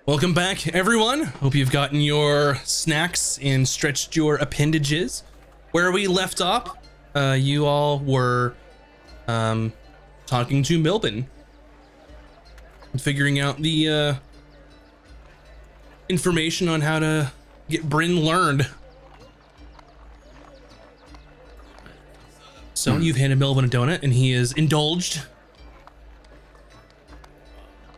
Welcome back, everyone. Hope you've gotten your snacks and stretched your appendages. Where we left off, you all were talking to Milben and figuring out the information on how to get Bryn learned. So you've handed Milben a donut and he is indulged.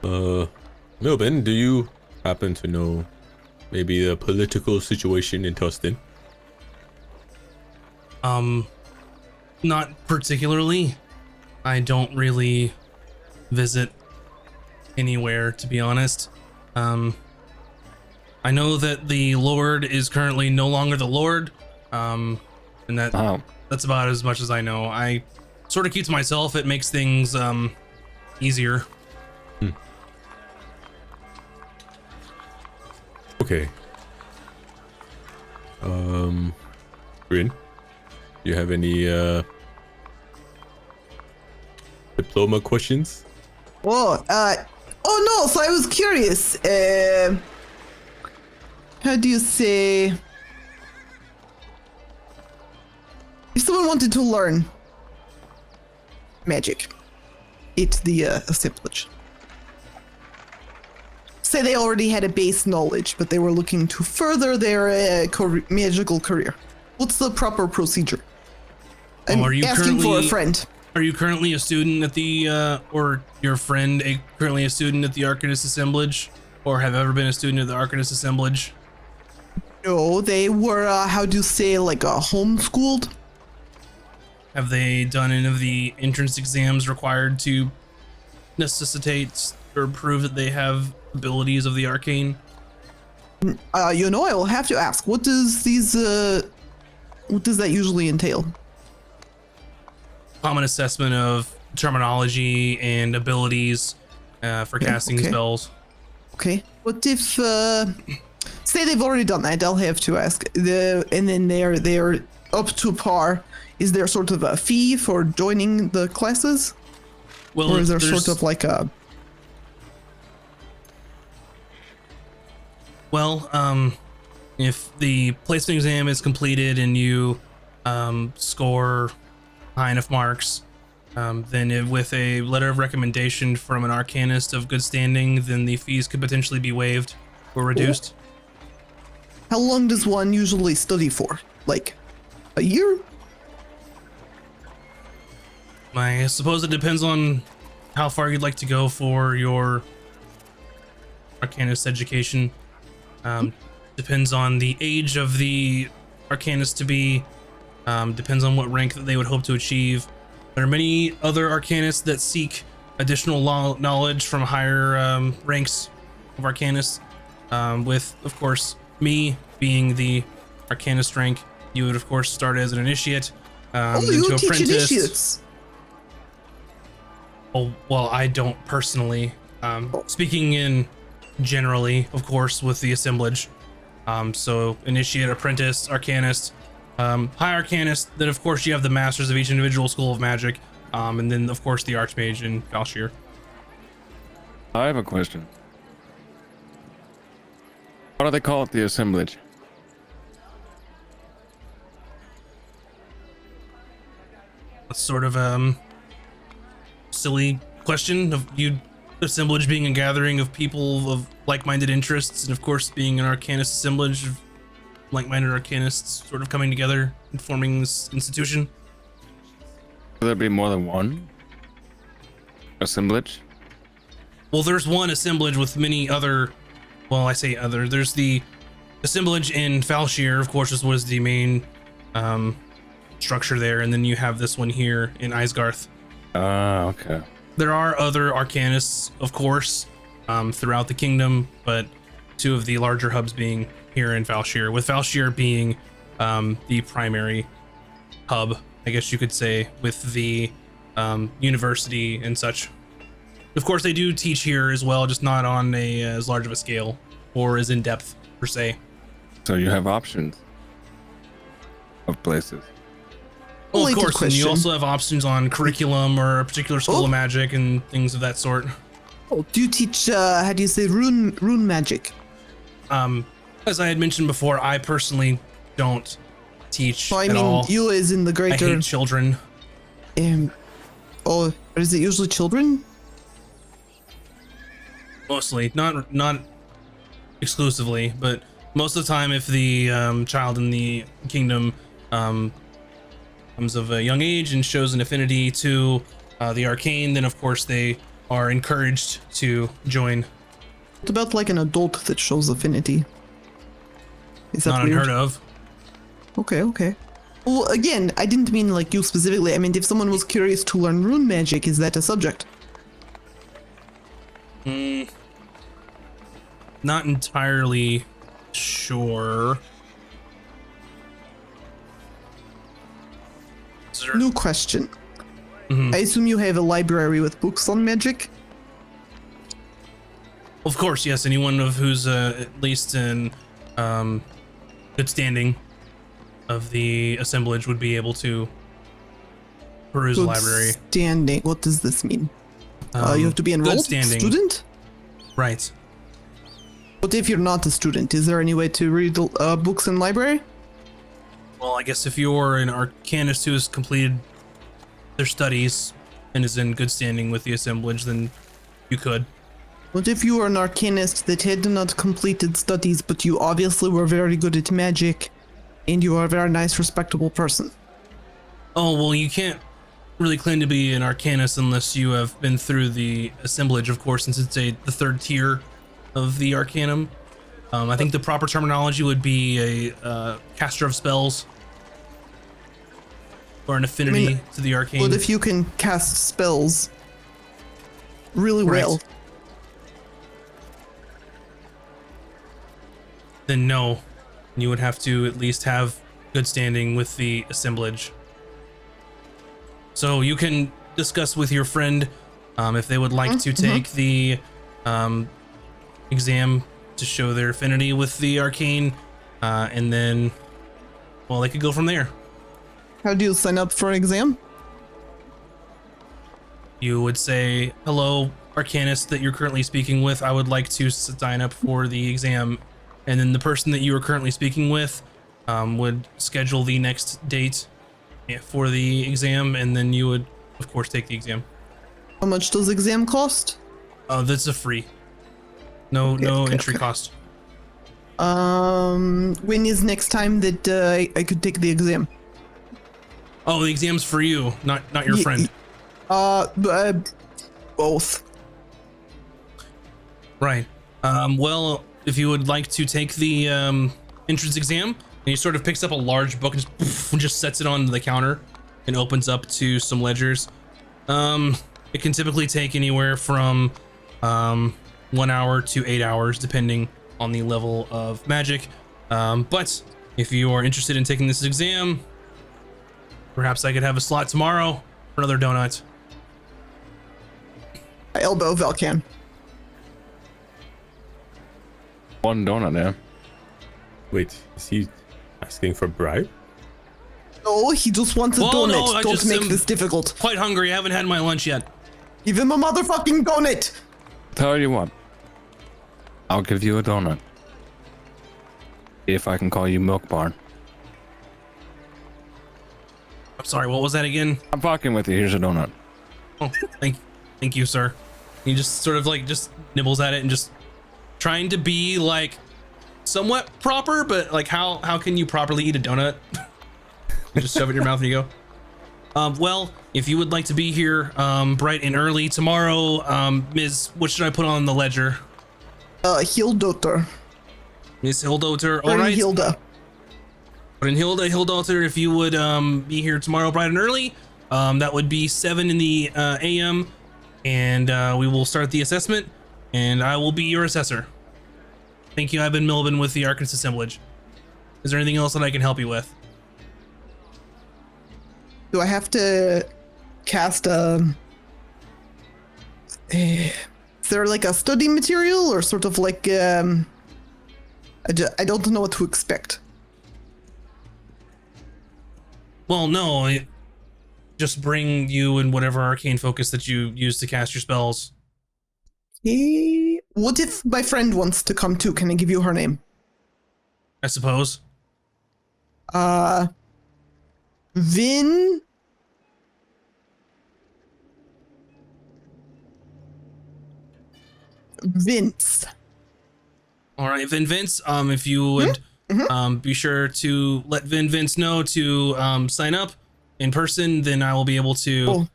Milben, do you happen to know maybe the political situation in Tustin? Not particularly. I don't really visit anywhere, to be honest. I know that the Lord is currently no longer the Lord, and that's about as much as I know. I sort of keep to myself. It makes things easier. Okay. Bryn, do you have any diploma questions? Oh no, so I was curious. How do you say? If someone wanted to learn magic, it's the assemblage. Say they already had a base knowledge, but they were looking to further their magical career. What's the proper procedure? I'm asking for a friend. Are you currently a student at the, or your friend currently a student at the Arcanist Assemblage? Or have ever been a student at the Arcanist Assemblage? No, they were, how do you say, like homeschooled? Have they done any of the entrance exams required to necessitate or prove that they have abilities of the arcane? I will have to ask, what does that usually entail? Common assessment of terminology and abilities for casting spells. Okay. What if say they've already done that? I'll have to ask. And then they're up to par. Is there sort of a fee for joining the classes? Well, or is there sort of like a? Well, if the placement exam is completed and you score high enough marks, then with a letter of recommendation from an arcanist of good standing, then the fees could potentially be waived or reduced. How long does one usually study for? Like a year? I suppose it depends on how far you'd like to go for your arcanist education. Depends on the age of the arcanist to be, depends on what rank that they would hope to achieve. There are many other arcanists that seek additional knowledge from higher ranks of arcanists. With, of course, me being the arcanist rank, you would of course start as an initiate, you to teach apprentice. Initiates. Oh, well, I don't personally. Speaking in generally, of course, with the assemblage. So initiate, apprentice, arcanist, high arcanist, then of course you have the masters of each individual school of magic, and then of course the archmage and Falcon. I have a question. What do they call it, the assemblage? That's sort of silly question of you. Assemblage being a gathering of people of like-minded interests, and of course being an arcanist assemblage of like-minded arcanists sort of coming together and forming this institution. Will there be more than one assemblage? Well, there's one assemblage with many other, well, I say other, there's the assemblage in Falcon, of course, was the main structure there, and then you have this one here in Isgarth. Okay. There are other arcanists, of course, throughout the kingdom, but two of the larger hubs being here in Falcon, with Falcon being the primary hub, I guess you could say, with the university and such. Of course, they do teach here as well, just not on as large of a scale or as in depth per se. So you have options of places. Well, of course, and you also have options on curriculum or a particular school of magic and things of that sort. Oh, do you teach, how do you say, rune magic? As I had mentioned before, I personally don't teach Oh, I at mean, all. you is in the I greater... hate children. Oh, is it usually children? Mostly, not exclusively, but most of the time, if the child in the kingdom comes of a young age and shows an affinity to the arcane, then of course they are encouraged to join. What about like an adult that shows affinity? Is that Not weird? unheard of. Okay. Well, again, I didn't mean like you specifically. I mean, if someone was curious to learn rune magic, is that a subject? Not entirely sure. Is there- New question. Mhm. I assume you have a library with books on magic? Of course, yes. Anyone of who's at least in good standing of the assemblage would be able to peruse the Good library. standing. What does this mean? You have to be good enrolled standing. student? Right. What if you're not a student? Is there any way to read books in library? Well, I guess if you're an arcanist who has completed their studies and is in good standing with the assemblage, then you could. What if you were an arcanist that had not completed studies, but you obviously were very good at magic, and you are a very nice, respectable person? Oh, well, you can't really claim to be an arcanist unless you have been through the assemblage, of course, since it's the third tier of the arcanum. I think the proper terminology would be a caster of spells or an affinity to the arcane. What if you can cast spells really Right. well? Then no, you would have to at least have good standing with the assemblage. So you can discuss with your friend if they would like to take the exam to show their affinity with the arcane, and then, well, they could go from there. How do you sign up for an exam? You would say, hello, arcanist that you're currently speaking with, I would like to sign up for the exam. And then the person that you are currently speaking with would schedule the next date for the exam, and then you would, of course, take the exam. How much does exam cost? That's a free. No Okay, entry okay. cost. When is next time that I could take the exam? Oh, the exam's for you, not your friend. Both. Right. Well, if you would like to take the entrance exam, and he sort of picks up a large book and just sets it on the counter and opens up to some ledgers. It can typically take anywhere from 1 hour to 8 hours, depending on the level of magic. But if you are interested in taking this exam, perhaps I could have a slot tomorrow for another donut. I elbow Falcon. One donut now. Wait, is he asking for bribe? No, he just wants a Well, donut. no, I Don't just make am- this difficult. Quite hungry. I haven't had my lunch yet. Give him a motherfucking donut. Tell you what. I'll give you a donut. If I can call you Milk Barn. I'm sorry, what was that again? I'm fucking with you. Here's a donut. Oh, thank you, sir. He just sort of like just nibbles at it and just trying to be like somewhat proper, but like how can you properly eat a donut? You just shove it in your mouth and you go. Well, if you would like to be here bright and early tomorrow, Ms. What should I put on the ledger? Hildoter. Miss Hildoter. All right. Hilda. Hildoter, if you would be here tomorrow bright and early, that would be 7 in the a.m. and we will start the assessment, and I will be your assessor. Thank you. I've been Milben with the Arcanist Assemblage. Is there anything else that I can help you with? Do I have to cast is there like a study material or sort of like I don't know what to expect. Well, no. Just bring you and whatever arcane focus that you use to cast your spells. Hey, what if my friend wants to come too? Can I give you her name? I suppose. Vin. Vince. All right, Vin Vince. If you would be sure to let Vince know to sign up in person, then I will be able to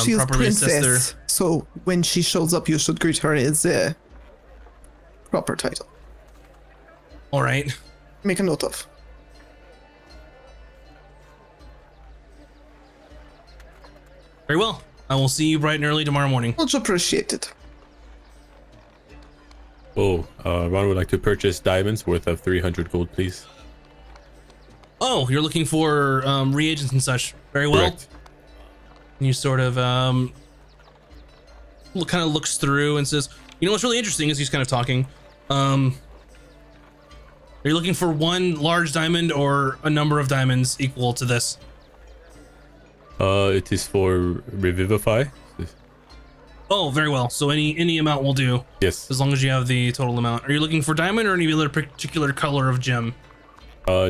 She's properly assess princess, so when she shows up, you should greet her as a proper title. All right. Make a note of. Very well. I will see you bright and early tomorrow morning. Much appreciated. Oh, Ron would like to purchase diamonds worth of 300 gold, please. Oh, you're looking for reagents and such. Very well. Correct. And you sort of kind of looks through and says, "You know what's really interesting?" As he's kind of talking. Are you looking for one large diamond or a number of diamonds equal to this? It is for Revivify. Oh, very well. So any amount will do, Yes. as long as you have the total amount. Are you looking for diamond or any other particular color of gem?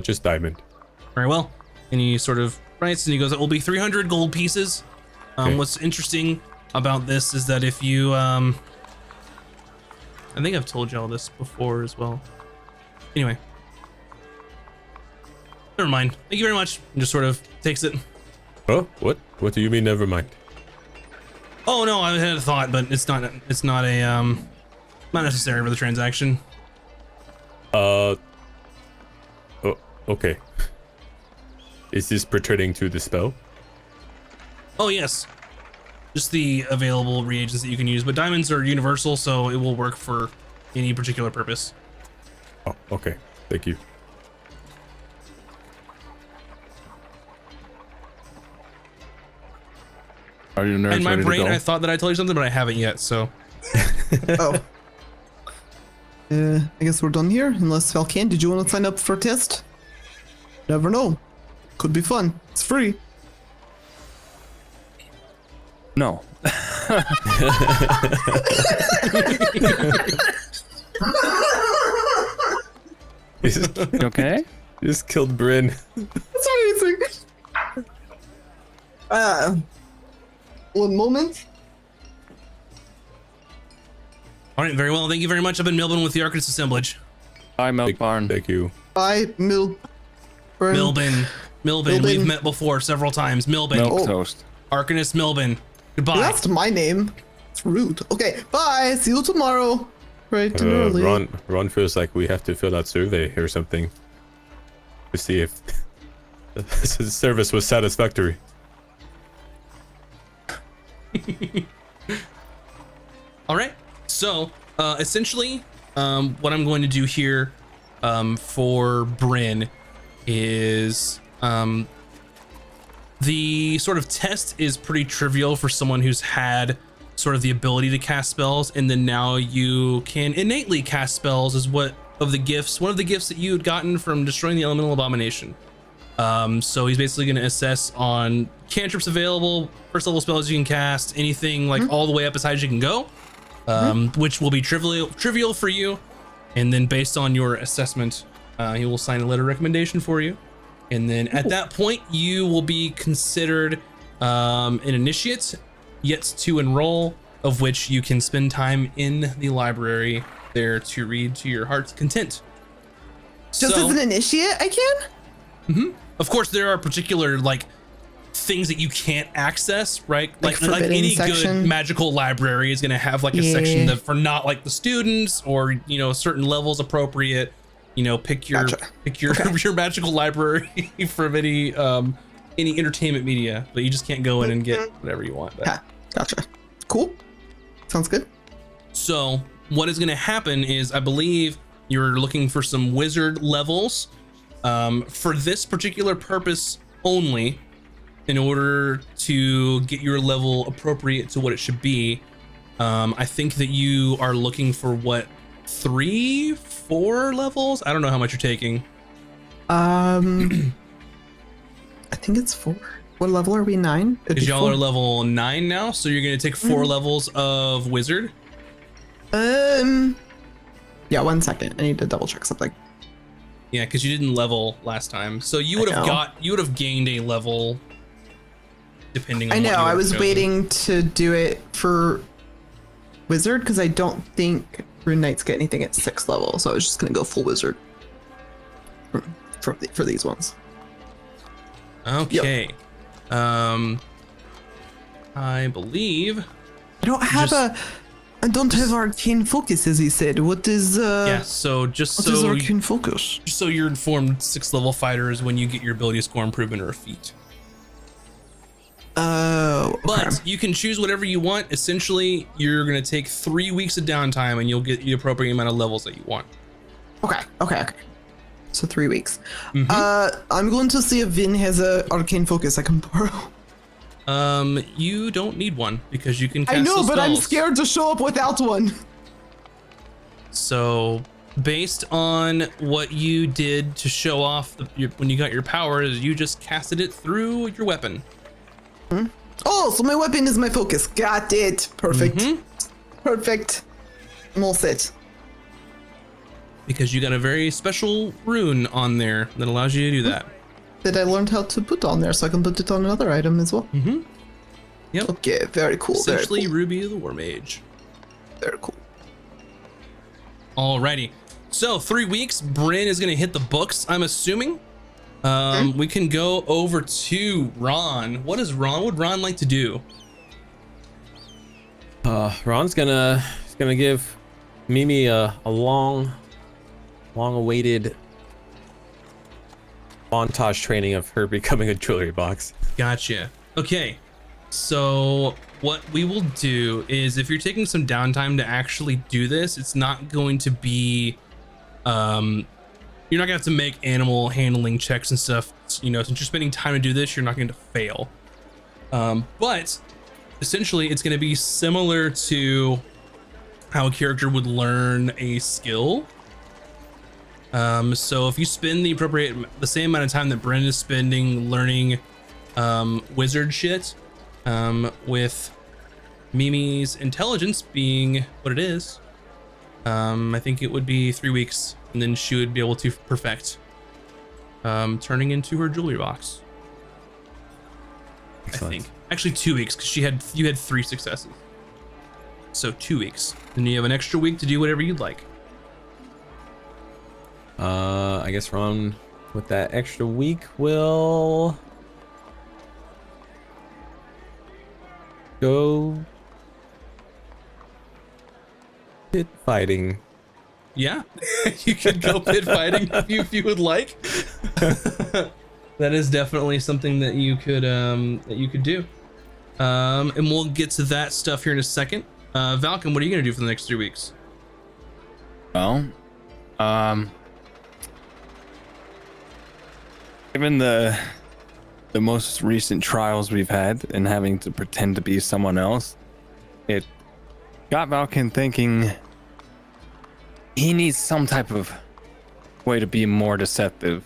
Just diamond. Very well. And he sort of writes and he goes, "It will be 300 gold pieces." Okay. What's interesting about this is that if you, I think I've told you all this before as well. Anyway, never mind. Thank you very much. And just sort of takes it. Oh, what? What do you mean? Never mind. Oh no, I had a thought, but it's not not necessary for the transaction. Oh, okay. Is this pertaining to the spell? Oh yes, just the available reagents that you can use. But diamonds are universal, so it will work for any particular purpose. Oh, okay. Thank you. Are you nerds In my ready to brain, go? I thought that I told you something, but I haven't yet. So Oh. I guess we're done here. Unless Falcon, did you want to sign up for a test? Never know. Could be fun. It's free. No. You okay? Just killed Bryn. That's amazing. One moment. all right, very well. Thank you very much. I've been Milburn with the Arcanist Assemblage. Bye, Milk Barn. Thank you. Bye, Milburn. Milburn. Milburn. We've met before several times. Milburn. Milk Oh. toast. Arcanist Milburn. Goodbye. That's my name. It's rude. Okay, bye. See you tomorrow. Right and early. Ron feels like we have to fill out survey or something to see if the service was satisfactory. All right. So, essentially, what I'm going to do here for Bryn is the sort of test is pretty trivial for someone who's had sort of the ability to cast spells, and then now you can innately cast spells as one of the gifts that you had gotten from destroying the elemental abomination. So he's basically going to assess on cantrips available, first level spells you can cast, anything like all the way up as high as you can go, which will be trivial for you. And then based on your assessment, he will sign a letter of recommendation for you. And then at that point, you will be considered an initiate, yet to enroll, of which you can spend time in the library there to read to your heart's content. Just as an initiate, I can? Of course, there are particular like things that you can't access, right? Like forbidden any section. good magical library is going to have like a section that for not like the students or certain levels appropriate. Pick your Gotcha. your magical library from any entertainment media, but you just can't go in and get whatever you want. Ha, gotcha. Cool. Sounds good. So what is going to happen is I believe you're looking for some wizard levels for this particular purpose only. In order to get your level appropriate to what it should be, I think that you are looking for what, 3, 4 levels? I don't know how much you're taking. I think it's 4. What level are we? 9? Because y'all are level 9 now, so you're going to take 4 levels of wizard. Yeah, 1 second. I need to double check something. Yeah, because you didn't level last time, so you would have gained a level. Depending on I know. what you I was chosen. waiting to do it for wizard because I don't think rune knights get anything at 6th level, so I was just gonna go full wizard for these ones. Okay. I believe. I don't have I don't have arcane focus, as he said. What is Yeah. So just what is so arcane focus? just so you're informed, 6th level fighter is when you get your ability score improvement or a feat. Oh, okay. But you can choose whatever you want. Essentially, you're gonna take 3 weeks of downtime, and you'll get the appropriate amount of levels that you want. Okay. So 3 weeks. Mm-hmm. I'm going to see if Vin has a arcane focus I can borrow. You don't need one because you can cast I know, the but I'm spells. scared to show up without one. So, based on what you did to show off when you got your powers, you just casted it through your weapon. Oh, so my weapon is my focus. Got it. Perfect. Mhm. Perfect. I'm all set. Because you got a very special rune on there that allows you to do that. That I learned how to put on there, so I can put it on another item as well. Mm-hmm. Yep. Okay, very cool. Essentially, Very cool. Ruby of the War Mage. Very cool. Alrighty. So 3 weeks, Bryn is gonna hit the books, I'm assuming. We can go over to Ron. What would Ron like to do? Ron's gonna give Mimi a long awaited montage training of her becoming a jewelry box. Gotcha. Okay. So what we will do is, if you're taking some downtime to actually do this, it's not going to be, you're not gonna have to make animal handling checks and stuff. You know, since you're spending time to do this, you're not going to fail. But essentially, it's going to be similar to how a character would learn a skill. So if you spend the same amount of time that Bryn is spending learning wizard shit, with Mimi's intelligence being what it is, I think it would be 3 weeks, and then she would be able to perfect turning into her jewelry box. Excellent. I think actually 2 weeks, because you had 3 successes, so 2 weeks. Then you have an extra week to do whatever you'd like. I guess Ron, with that extra week, will go pit fighting. Yeah, you could go pit fighting if you would like. That is definitely something that you could do. And we'll get to that stuff here in a second. Falcon, what are you gonna do for the next 3 weeks? Well, given the most recent trials we've had and having to pretend to be someone else, it got Falcon thinking he needs some type of way to be more deceptive,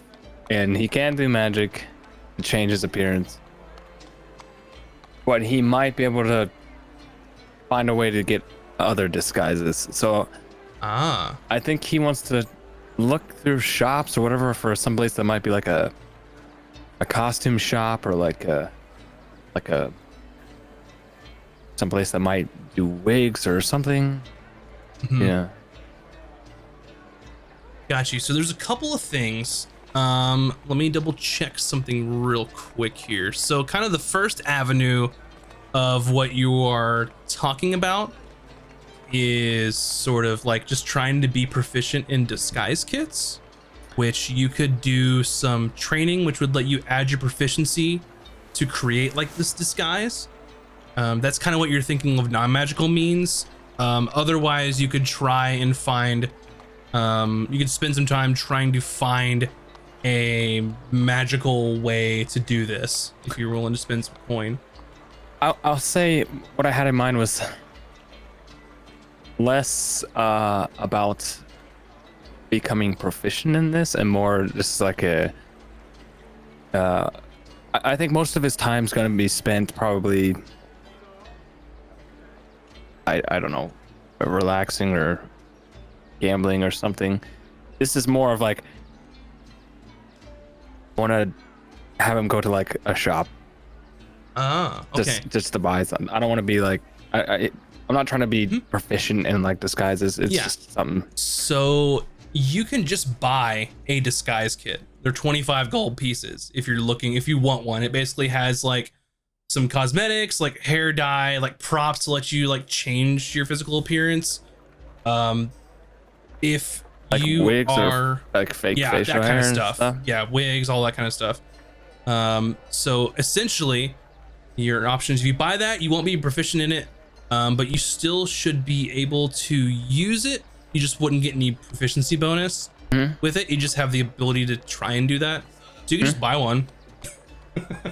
and he can do magic and change his appearance, but he might be able to find a way to get other disguises. So I think he wants to look through shops or whatever for some place that might be like a costume shop, or like a some place that might do wigs or something. Mm-hmm. Yeah. Got you. So there's a couple of things. Let me double check something real quick here. So kind of the first avenue of what you are talking about is sort of like just trying to be proficient in disguise kits, which you could do some training, which would let you add your proficiency to create like this disguise. That's kind of what you're thinking of non-magical means. Otherwise, you could try and find, you could spend some time trying to find a magical way to do this if you're willing to spend some coin. I'll say what I had in mind was less about becoming proficient in this and more just like I think most of his time's going to be spent probably, I don't know, relaxing or gambling or something. This is more of like, I want to have him go to like a shop. Ah, okay. Just to buy something. I don't want to be like, I'm not trying to be proficient in like disguises. It's just something. So you can just buy a disguise kit. They're 25 gold pieces if you want one. It basically has like some cosmetics, like hair dye, like props to let you like change your physical appearance. If like you wigs are or like fake that facial kind hair of and stuff. Yeah, wigs, all that kind of stuff. So essentially your options, if you buy that, you won't be proficient in it, but you still should be able to use it. You just wouldn't get any proficiency bonus with it. You just have the ability to try and do that. So you can just buy one.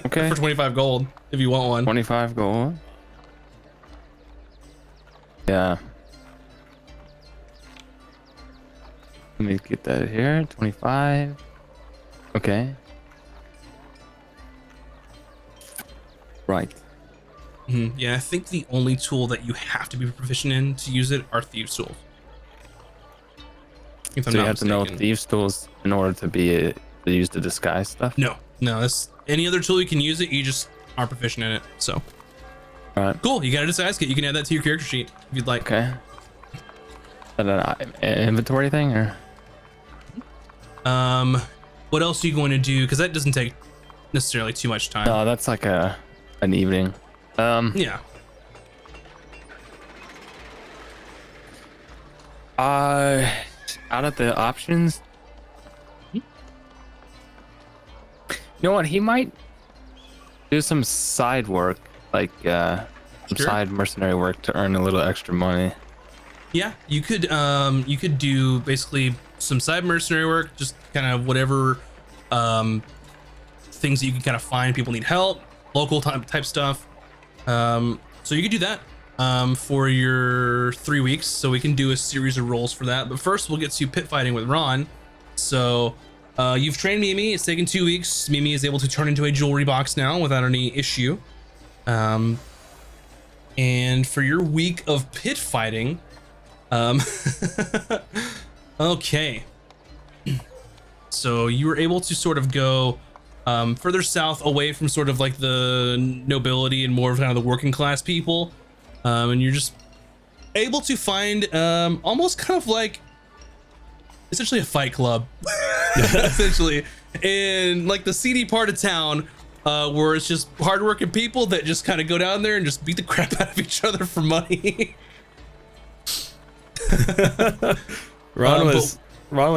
Okay. For 25 gold if you want one. 25 gold. Yeah. Let me get that here. 25. Okay. Right. Yeah, I think the only tool that you have to be proficient in to use it are thieves' tools. If I'm So you not have to know mistaken. thieves' tools in order to be to use the disguise stuff. No, that's any other tool you can use it. You just aren't proficient in it. So All right. cool. You got a disguise kit. You can add that to your character sheet if you'd like. Okay. Is that an inventory thing or? What else are you going to do? Because that doesn't take necessarily too much time. No, that's like an evening. Yeah. Out of the options, you know what? He might do some side work, like some Sure. side mercenary work to earn a little extra money. Yeah, you could do basically some side mercenary work, just kind of whatever things that you can kind of find. People need help, local type stuff. So you could do that for your 3 weeks. So we can do a series of rolls for that. But first, we'll get to pit fighting with Ron. So you've trained Mimi. It's taken 2 weeks. Mimi is able to turn into a jewelry box now without any issue. And for your week of pit fighting, okay. So you were able to sort of go further south, away from sort of like the nobility and more of kind of the working class people, and you're just able to find almost kind of like essentially a fight club, essentially, in like the seedy part of town, where it's just hardworking people that just kind of go down there and just beat the crap out of each other for money. Ron was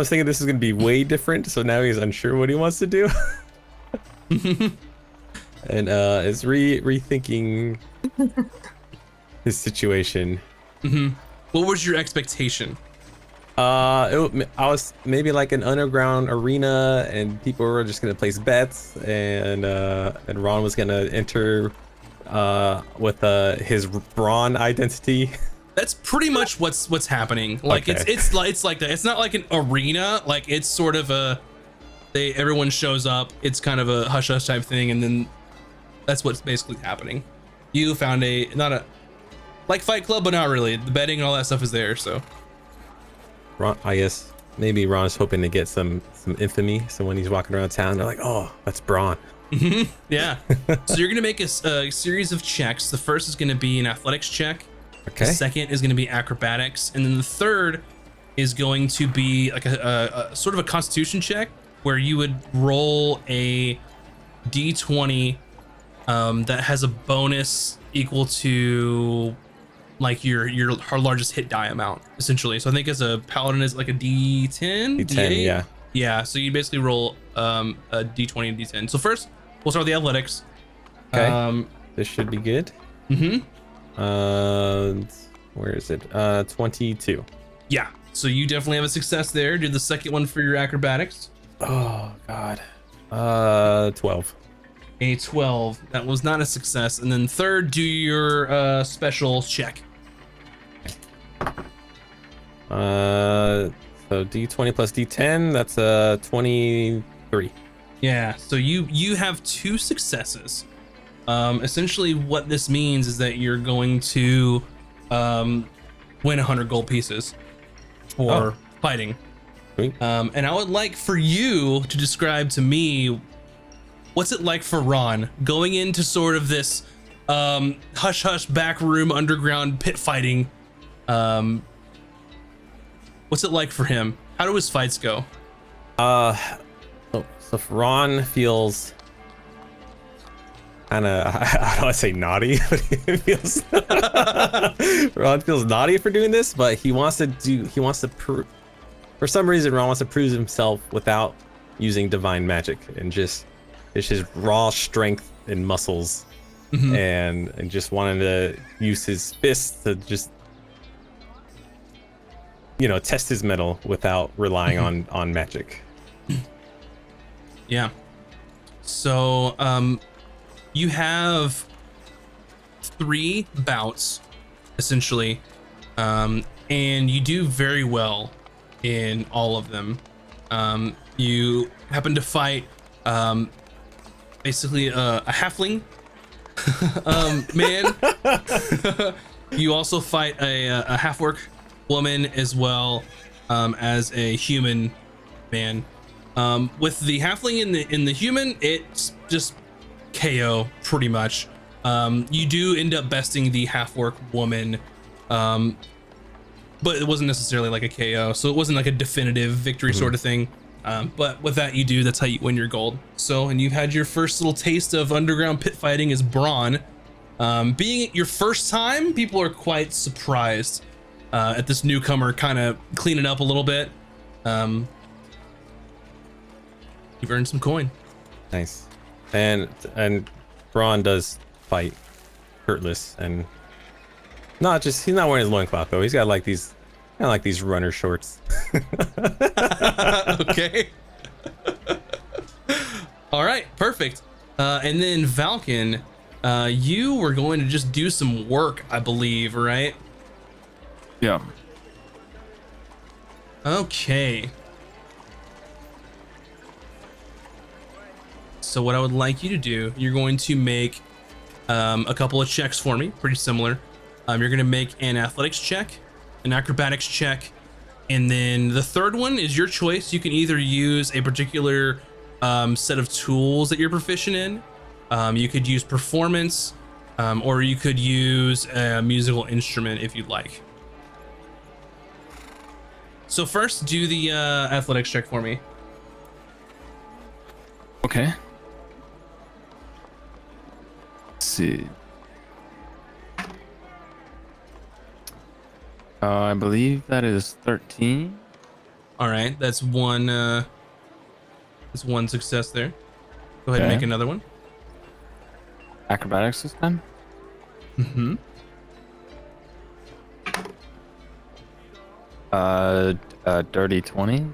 thinking this is gonna be way different, so now he's unsure what he wants to do. And is rethinking his situation. What was your expectation? I was maybe like an underground arena, and people were just gonna place bets, and Ron was gonna enter with his Braun identity. That's pretty much what's happening. Like Okay. it's like that. It's not like an arena. Like it's sort of everyone shows up. It's kind of a hush hush type thing, and then that's what's basically happening. You found not a like Fight Club, but not really. The betting and all that stuff is there. So Ron, I guess maybe Ron's hoping to get some infamy. So when he's walking around town, they're like, "Oh, that's Braun." yeah. So you're gonna make a series of checks. The first is gonna be an athletics check. Okay. The second is going to be acrobatics, and then the third is going to be like a sort of a constitution check, where you would roll a d20 that has a bonus equal to like your largest hit die amount, essentially. So I think as a paladin is like a d10, D10, yeah. Yeah, so you basically roll a d20 and d10. So first we'll start with the athletics. Okay. This should be good. Where is it? 22. Yeah, so you definitely have a success there. Do the second one for your acrobatics. Oh God. 12. A 12. That was not a success. And then third, do your special check. So D20 plus D10. That's 23. Yeah. So you have 2 successes. Essentially, what this means is that you're going to win 100 gold pieces for fighting. Sweet. And I would like for you to describe to me what's it like for Ron going into sort of this hush hush back room underground pit fighting. What's it like for him? How do his fights go? So Ron feels kind of, I don't want to say naughty, but he feels Ron feels naughty for doing this, but for some reason Ron wants to prove himself without using divine magic, and just it's just raw strength and muscles, and just wanting to use his fists to just, you know, test his mettle without relying on magic. Yeah. So you have 3 bouts essentially, and you do very well in all of them. You happen to fight basically a halfling man. You also fight a half-orc woman as well as a human man. With the halfling in the human, it's just KO pretty much. You do end up besting the half-orc woman, but it wasn't necessarily like a KO, so it wasn't like a definitive victory sort of thing. But with that you do, that's how you win your gold. So, and you've had your first little taste of underground pit fighting as Braun. Being your first time, people are quite surprised at this newcomer kind of cleaning up a little bit. You've earned some coin. Nice. And Braun does fight shirtless, and he's not wearing his loincloth though. He's got like these runner shorts. Okay. All right, perfect. And then Falcon, you were going to just do some work, I believe, right? Yeah. Okay. So what I would like you to do, you're going to make a couple of checks for me, pretty similar. You're going to make an athletics check, an acrobatics check, and then the third one is your choice. You can either use a particular set of tools that you're proficient in. You could use performance, or you could use a musical instrument if you'd like. So first, do the athletics check for me. Okay. Let's see. I believe that is 13. All right, that's one success there. Go ahead and Okay. make another one. Acrobatics this time. Mm-hmm. Dirty 20.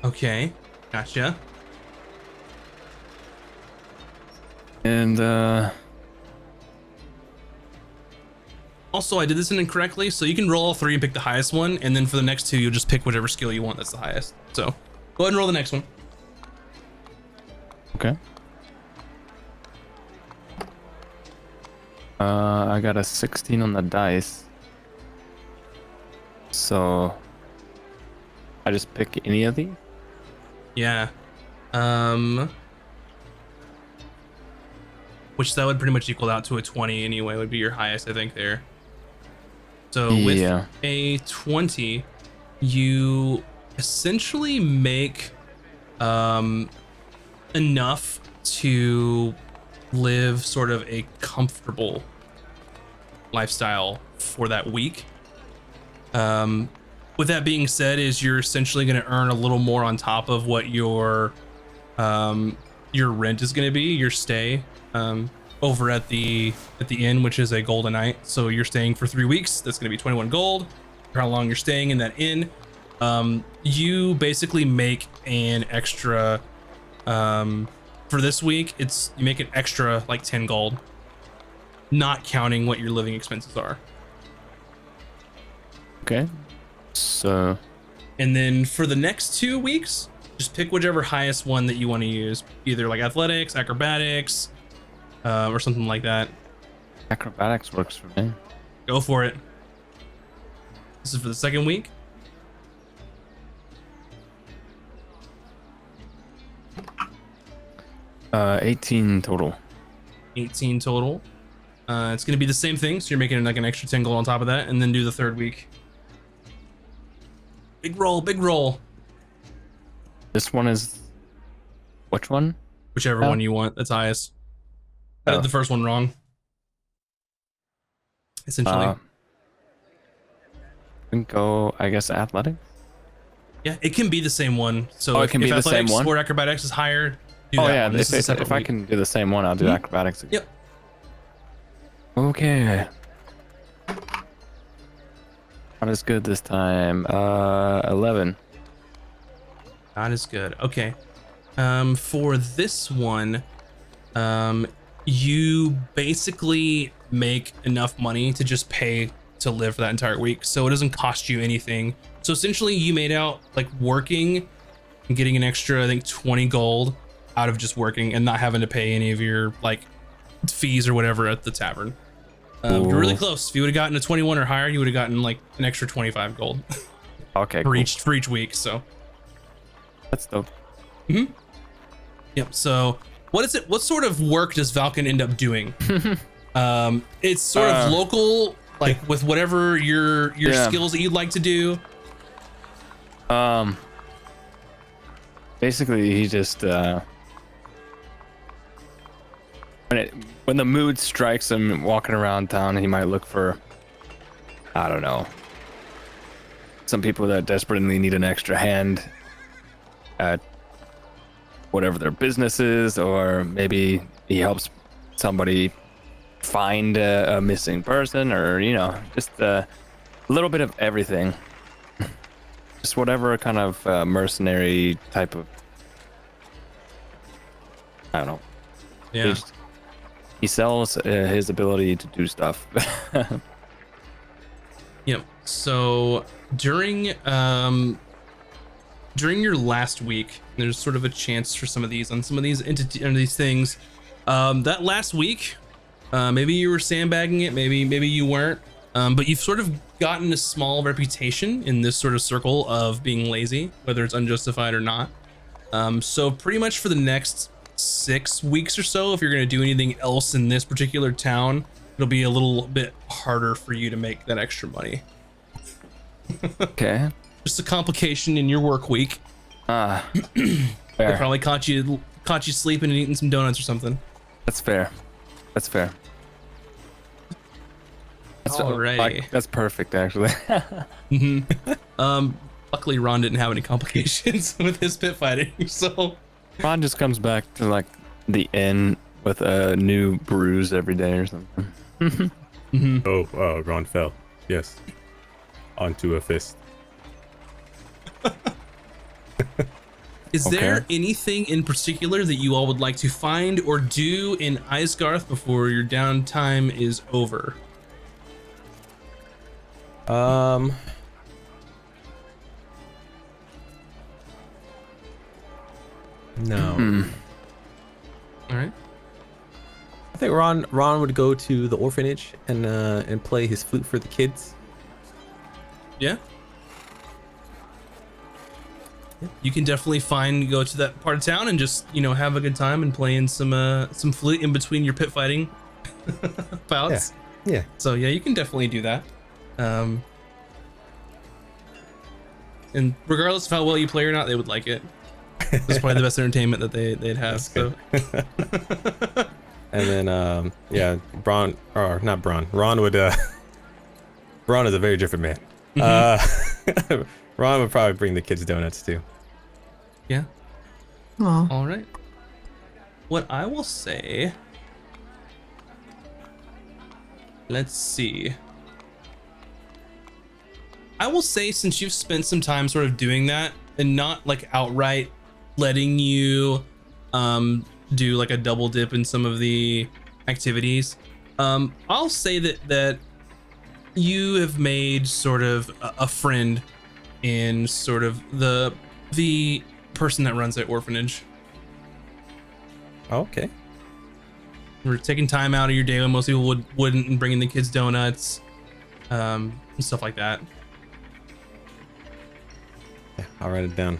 Okay, gotcha. And Also, I did this incorrectly, so you can roll all 3 and pick the highest one, and then for the next 2, you'll just pick whichever skill you want that's the highest. So go ahead and roll the next one. okay. I got a 16 on the dice. So I just pick any of these? Yeah. Which that would pretty much equal out to a 20 anyway, would be your highest, I think, there. So with Yeah. a 20, you essentially make enough to live sort of a comfortable lifestyle for that week. With that being said, is you're essentially going to earn a little more on top of what your rent is going to be, your stay over at the inn, which is a gold a night. So you're staying for 3 weeks. That's going to be 21 gold for how long you're staying in that inn. You basically make an extra for this week. You make an extra like 10 gold, not counting what your living expenses are. Okay. So And then for the next 2 weeks, just pick whichever highest one that you want to use, either like athletics, acrobatics, or something like that. acrobatics works for me. Go for it. This is for the second week. Uh, 18 total. 18 total. It's going to be the same thing, so you're making like an extra 10 gold on top of that, and then do the third week. Big roll, big roll. This one is which one? Whichever one you want, that's highest. I did the first one wrong. Essentially. And go, I guess, athletics. Yeah, it can be the same one. So it can be the same one? Or acrobatics is higher, do Oh that yeah, one. This is a separate if I week. can do the same one, I'll do acrobatics again. Yep. Okay. Not as good this time. 11. Not as good. Okay. For this one, you basically make enough money to just pay to live for that entire week, so it doesn't cost you anything. So essentially, you made out like working and getting an extra, I think, 20 gold out of just working and not having to pay any of your like fees or whatever at the tavern. You're really close. If you would have gotten a 21 or higher, you would have gotten like an extra 25 gold Okay, for cool. each week. So. That's dope. Yep. So what is it? What sort of work does Falcon end up doing? It's sort of local, like with whatever your skills that you'd like to do. Basically, he just when the mood strikes him walking around town, he might look for, I don't know, some people that desperately need an extra hand at whatever their business is, or maybe he helps somebody find a missing person, or just a little bit of everything. Just whatever kind of mercenary type of, I don't know. Yeah. He sells his ability to do stuff. Yep. So during your last week, there's sort of a chance for some of these things. That last week, maybe you were sandbagging it, maybe you weren't. But you've sort of gotten a small reputation in this sort of circle of being lazy, whether it's unjustified or not. So pretty much for the next 6 weeks or so, if you're going to do anything else in this particular town, it'll be a little bit harder for you to make that extra money. Okay. Just a complication in your work week. They Fair. probably caught you sleeping and eating some donuts or something. That's fair. That's Alrighty. that's perfect, actually. Luckily Ron didn't have any complications with his pit fighting, so Ron just comes back to like the inn with a new bruise every day or something. Ron fell. Yes. Onto a fist. is there anything in particular that you all would like to find or do in Isgarth before your downtime is over? No. All right. I think Ron would go to the orphanage and play his flute for the kids. Yeah. You can definitely go to that part of town and just, have a good time and play in some flute in between your pit fighting bouts. Yeah. So yeah, you can definitely do that. And regardless of how well you play or not, they would like it. It's probably the best entertainment that they'd have. So. And then Ron would Ron is a very different man. Ron would probably bring the kids donuts too. Yeah. Oh. All right. What I will say. Let's see. I will say, since you've spent some time sort of doing that and not like outright letting you do like a double dip in some of the activities, I'll say that you have made sort of a friend in sort of the person that runs that orphanage. Okay. We're taking time out of your day when most people wouldn't, and bringing the kids donuts, and stuff like that. Yeah, I'll write it down.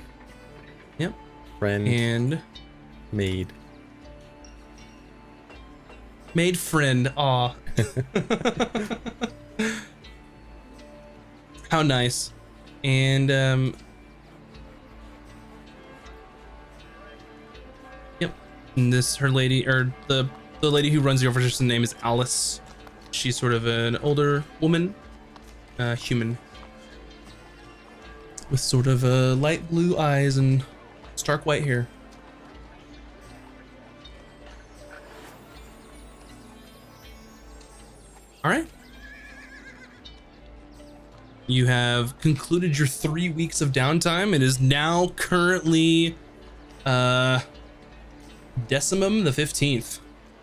Yep. Friend, And maid. made friend. Aw. How nice. And yep. And this her lady, or the lady who runs the orphanage, name is Alice. She's sort of an older woman, human, with sort of light blue eyes and stark white hair. All right. You have concluded your 3 weeks of downtime. It is now currently Decimum the 15th.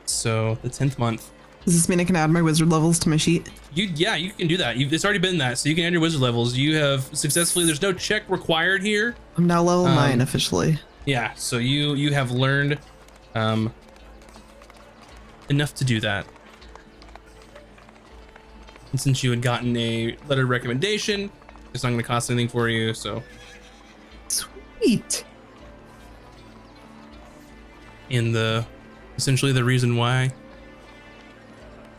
So the 10th month. Does this mean I can add my wizard levels to my sheet? Yeah, you can do that. It's already been that, so you can add your wizard levels. You have successfully. There's no check required here. I'm now level 9 officially. Yeah, so you have learned enough to do that. And since you had gotten a letter of recommendation, it's not going to cost anything for you. So, Sweet. in essentially the reason why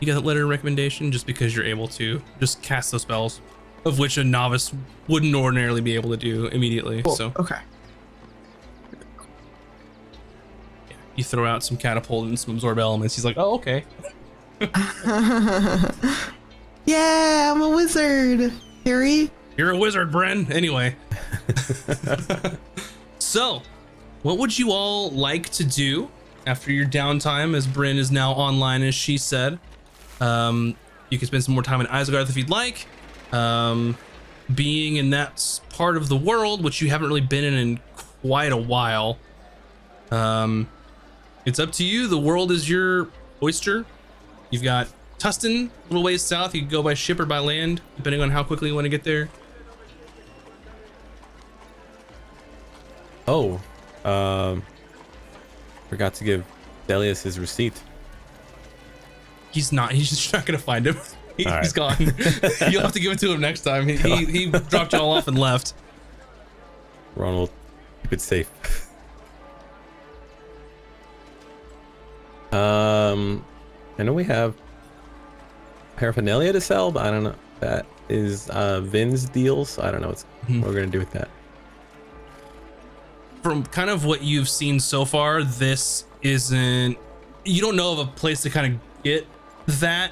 you got that letter of recommendation, just because you're able to just cast those spells, of which a novice wouldn't ordinarily be able to do immediately. Cool. So Okay. you throw out some catapult and some absorb elements. He's like, oh, okay. Yeah, I'm a wizard, Harry. You're a wizard, Bryn. Anyway. So, what would you all like to do after your downtime, as Bryn is now online, as she said? You can spend some more time in Isgarth if you'd like. Being in that part of the world, which you haven't really been in quite a while. It's up to you. The world is your oyster. You've got Tustin, a little ways south. You can go by ship or by land, depending on how quickly you want to get there. Oh, forgot to give Delius his receipt. He's just not gonna find him. He's right. gone. You'll have to give it to him next time. He dropped you all off and left. Ron will keep it safe. I know we have paraphernalia to sell, but I don't know. That is Vin's deal, so I don't know what we're gonna do with that. From kind of what you've seen so far, this isn't. You don't know of a place to kind of get that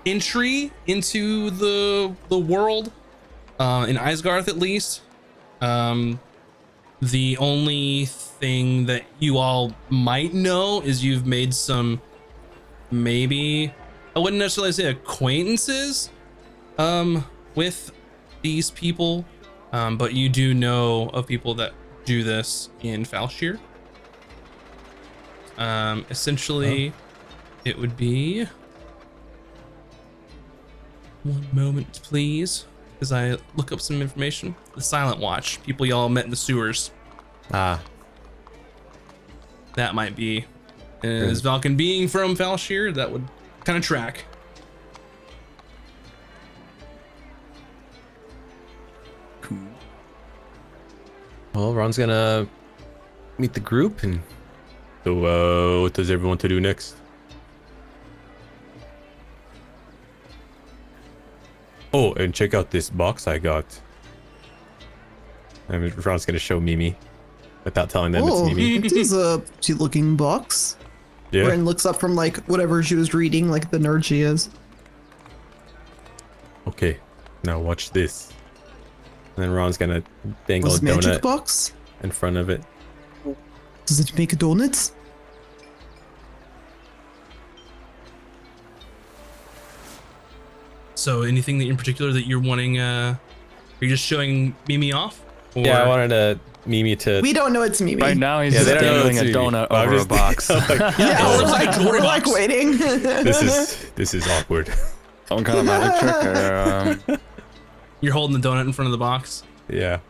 entry into the world in Isgarth, at least. The only thing that you all might know is you've made some, maybe, I wouldn't necessarily say acquaintances with these people, but you do know of people that do this in Falshir. Essentially, it would be, one moment please, as I look up some information. The Silent Watch, people y'all met in the sewers. Ah, That might be. And as Falcon being from Falshir, that would kind of track. Cool. well, Ron's gonna meet the group, and so what does everyone want to do next? Oh, and check out this box I got. I mean, Ron's gonna show Mimi without telling them it's Mimi. It is a pretty-looking box. Yeah. Bryn looks up from like whatever she was reading, like the nerd she is. Okay, now watch this. And then Ron's gonna dangle What's a the magic donut box? in front of it. Does it make donuts? So anything that in particular that you're wanting, are you just showing Mimi off? Or... Yeah, I wanted Mimi to. We don't know it's Mimi. Right now, he's Yeah, just they don't know dangling a it's Mimi. donut I'm over a just- box. Yeah, Oh, we're it's like like, a jewelry we're like box. waiting. This is awkward. Some kind of magic trick, or You're holding the donut in front of the box. Yeah.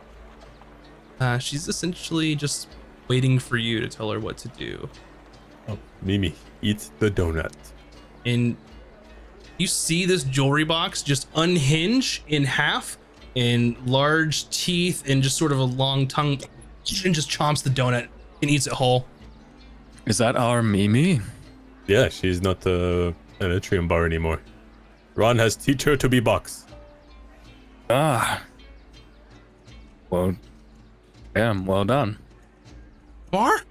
She's essentially just waiting for you to tell her what to do. Oh, Mimi, eat the donut. And you see this jewelry box just unhinge in half, and large teeth and just sort of a long tongue, and just chomps the donut and eats it whole. Is that our Mimi? Yeah, she's not an atrium bar anymore. Ron has teach her to be box. Ah. Well, damn, well done. Bar?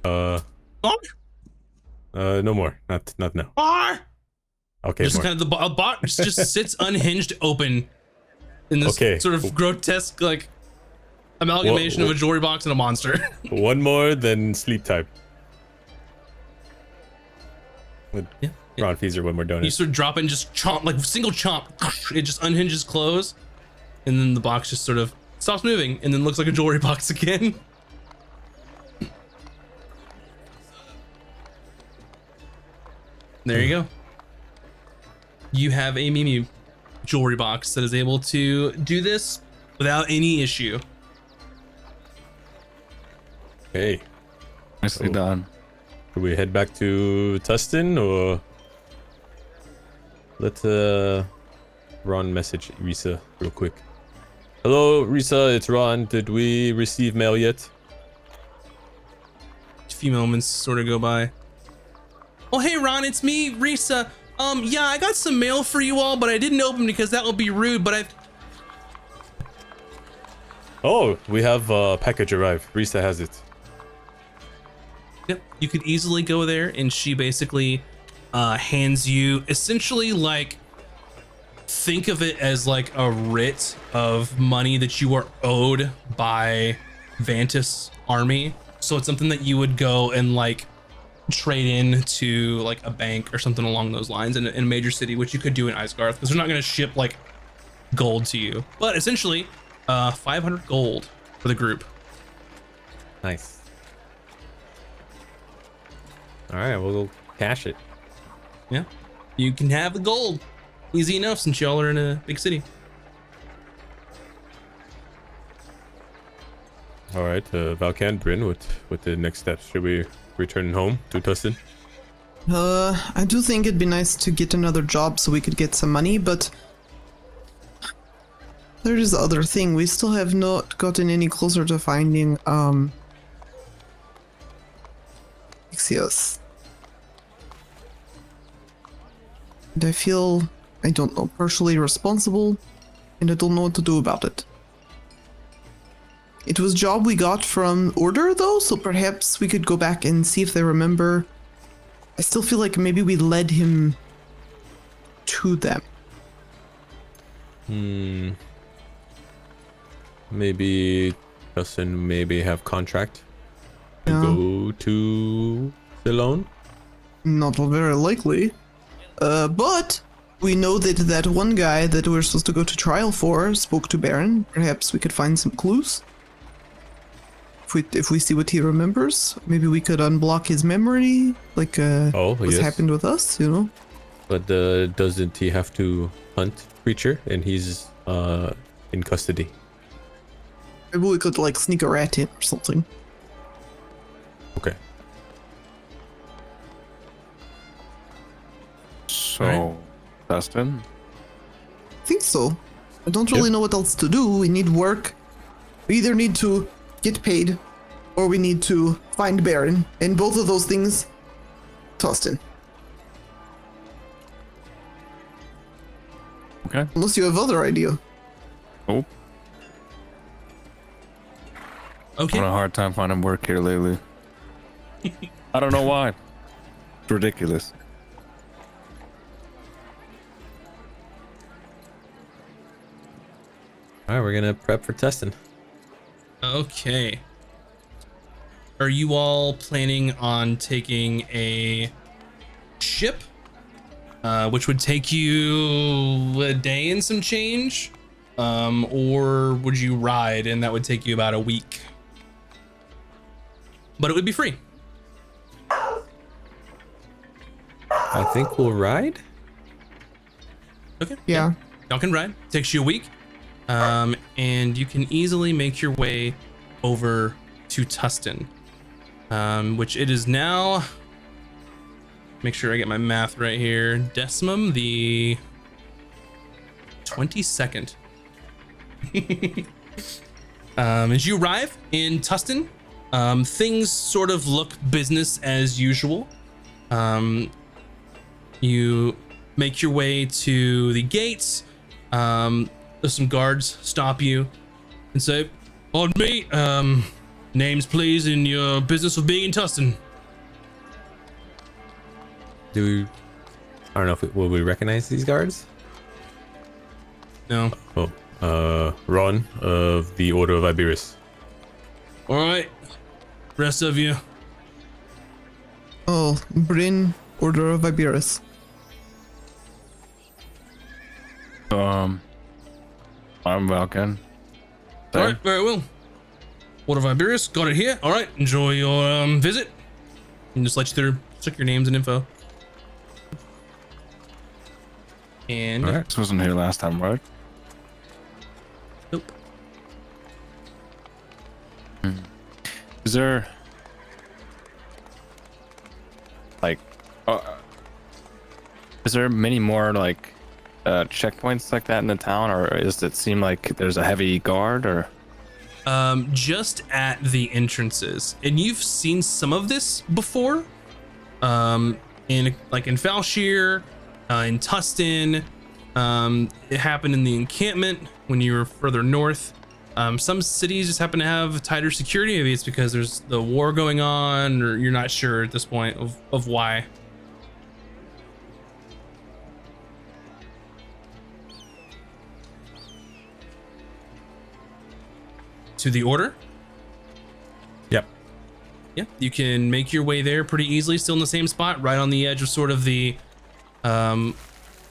Uh, Bar? no more. Not now. Bar? Okay, Just more. kind of the box just sits unhinged open in this Okay. sort of grotesque like amalgamation of a jewelry box and a monster. One more, then sleep time. Yeah. Ron feeds her one more donut. You sort of drop it and just chomp, like single chomp. It just unhinges close, and then the box just sort of stops moving, and then looks like a jewelry box again. There you go. You have a Mimi jewelry box that is able to do this without any issue. Hey, Nicely done. do we head back to Tustin or let Ron message Risa real quick? Hello, Risa, it's Ron. Did we receive mail yet? A few moments sort of go by. Oh, hey, Ron, it's me, Risa. Yeah, I got some mail for you all, but I didn't open because that would be rude, but Oh, we have a package arrived. Risa has it. Yep, you could easily go there, and she basically hands you essentially like, think of it as like a writ of money that you are owed by Vantis army. So it's something that you would go and like trade in to like a bank or something along those lines in a major city, which you could do in Icegarth, because they're not going to ship like gold to you. But essentially, 500 gold for the group. Nice. All right, we'll cash it. Yeah, you can have the gold. Easy enough since y'all are in a big city. All right, Falcon, Bryn, what the next steps? Should we return home to Tustin? I do think it'd be nice to get another job so we could get some money, but there is the other thing. We still have not gotten any closer to finding Ixios. And I feel, I don't know, partially responsible, and I don't know what to do about it. It was a job we got from Order, though, so perhaps we could go back and see if they remember. I still feel like maybe we led him to them. Maybe Tustin maybe have contract to Yeah. go to Ceylon? Not very likely. But we know that that one guy that we're supposed to go to trial for spoke to Baron. Perhaps we could find some clues. If we see what he remembers, maybe we could unblock his memory, like Oh, what's yes. happened with us, you know? But doesn't he have to hunt creature and he's in custody? Maybe we could like sneak a rat in or something. Okay. So, Dustin? I think so. I don't really know what else to do. We need work. We either need to get paid or we need to find Baron. And both of those things, Tostin. Okay. Unless you have other idea. Oh, Okay. I'm having a hard time finding work here lately. I don't know why. It's ridiculous. All right, we're gonna prep for testing. Okay. Are you all planning on taking a ship? Which would take you a day and some change? Or would you ride and that would take you about a week? But it would be free. I think we'll ride. Okay. Yeah. Y'all can ride. Takes you a week. And you can easily make your way over to Tustin. Which it is now. Make sure I get my math right here. Decimum, the 22nd. As you arrive in Tustin, things sort of look business as usual. You make your way to the gates. There's some guards stop you and say, "On me, names please and your business of being in Tustin." I don't know will we recognize these guards? No. Ron of the Order of Iberis. All right. Rest of you. Oh, Bryn, Order of Iberis. I'm Falcon. All right, very well. Order of Iberis, got it here. All right, enjoy your visit. And just let you through. Check your names and info. And This wasn't here last time, right? nope. Is there like, is there many more like checkpoints like that in the town, or does it seem like there's a heavy guard, or? Just at the entrances, and you've seen some of this before. In Falshir, in Tustin. It happened in the encampment when you were further north. Some cities just happen to have tighter security. Maybe it's because there's the war going on, or you're not sure at this point of why. To the order? Yep. Yeah, you can make your way there pretty easily, still in the same spot, right on the edge of sort of the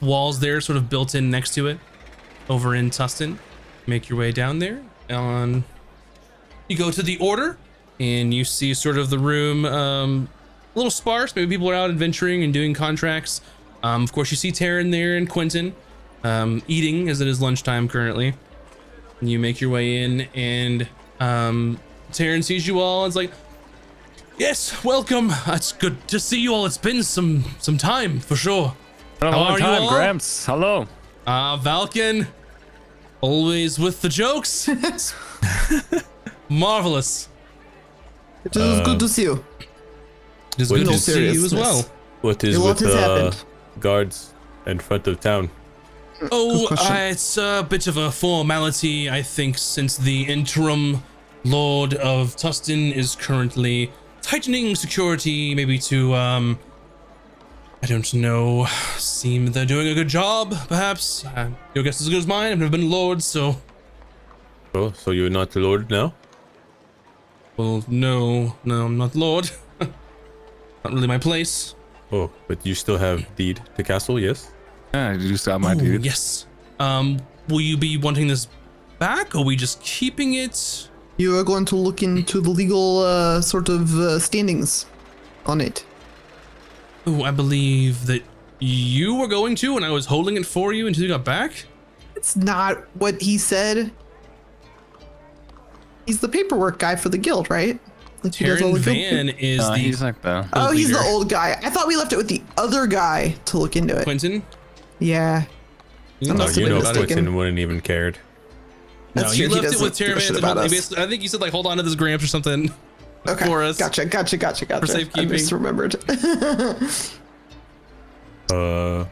walls there, sort of built in next to it, over in Tustin. Make your way down there. You go to the order, and you see sort of the room a little sparse. Maybe people are out adventuring and doing contracts. Of course, you see Taryn there and Quentin eating, as it is lunchtime currently. And you make your way in, and Taryn sees you all and is like, "Yes, welcome. It's good to see you all. It's been some time for sure." Been a How long are you time, all? Gramps. Hello. Falcon, always with the jokes. Marvelous. It is good to see you. It is With good no to see you as seriousness. well. What is A lot with has happened. guards in front of town? Oh, question. it's a bit of a formality, I think, since the interim Lord of Tustin is currently tightening security, maybe to, I don't know, seem they're doing a good job, perhaps. Your guess is as good as mine. I've never been Lord, so... Oh, so you're not the Lord now? Well, no, I'm not Lord. Not really my place. Oh, but you still have deed to castle, yes? Yeah, you just got my Ooh, dude. yes. Will you be wanting this back, or are we just keeping it? You are going to look into the legal sort of standings on it. Oh, I believe that you were going to, and I was holding it for you until you got back. It's not what he said. He's the paperwork guy for the guild, right? Like he does all Taryn the guild Van is the He's like the. Oh, he's the leader. old guy. I thought we left it with the other guy to look into it. Quentin. Yeah. You I can must talk have to been him know about it. mistaken. Quentin wouldn't even cared. No, That's you true, he left it with doesn't give a Taryn shit Van. about and us. basically- I think you said like hold on to this Gramps or something. Okay. For us. Gotcha. I safekeeping. just remembered.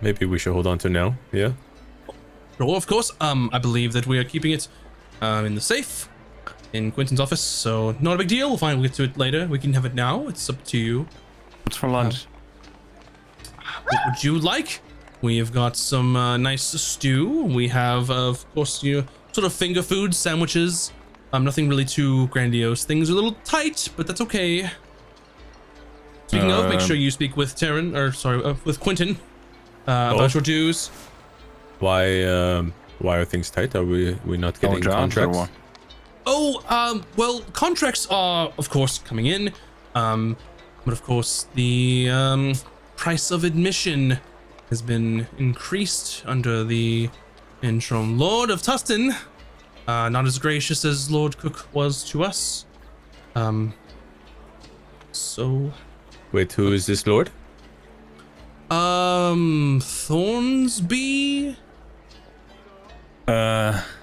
Maybe we should hold on to now, yeah? Well, of course. I believe that we are keeping it in the safe in Quentin's office, so not a big deal. We'll get to it later. We can have it now. It's up to you. What's for lunch? What would you like? We have got some nice stew. We have, of course, you sort of finger food sandwiches. Nothing really too grandiose. Things are a little tight, but that's okay. Speaking of, make sure you speak with Taryn, or sorry, with Quentin about your dues. Why are things tight? Are we not getting jobs or contracts? what? Oh, well, contracts are, of course, coming in. But of course, the price of admission has been increased under the interim Lord of Tustin. Not as gracious as Lord Cook was to us. So, Wait, who is this lord? Thornsby?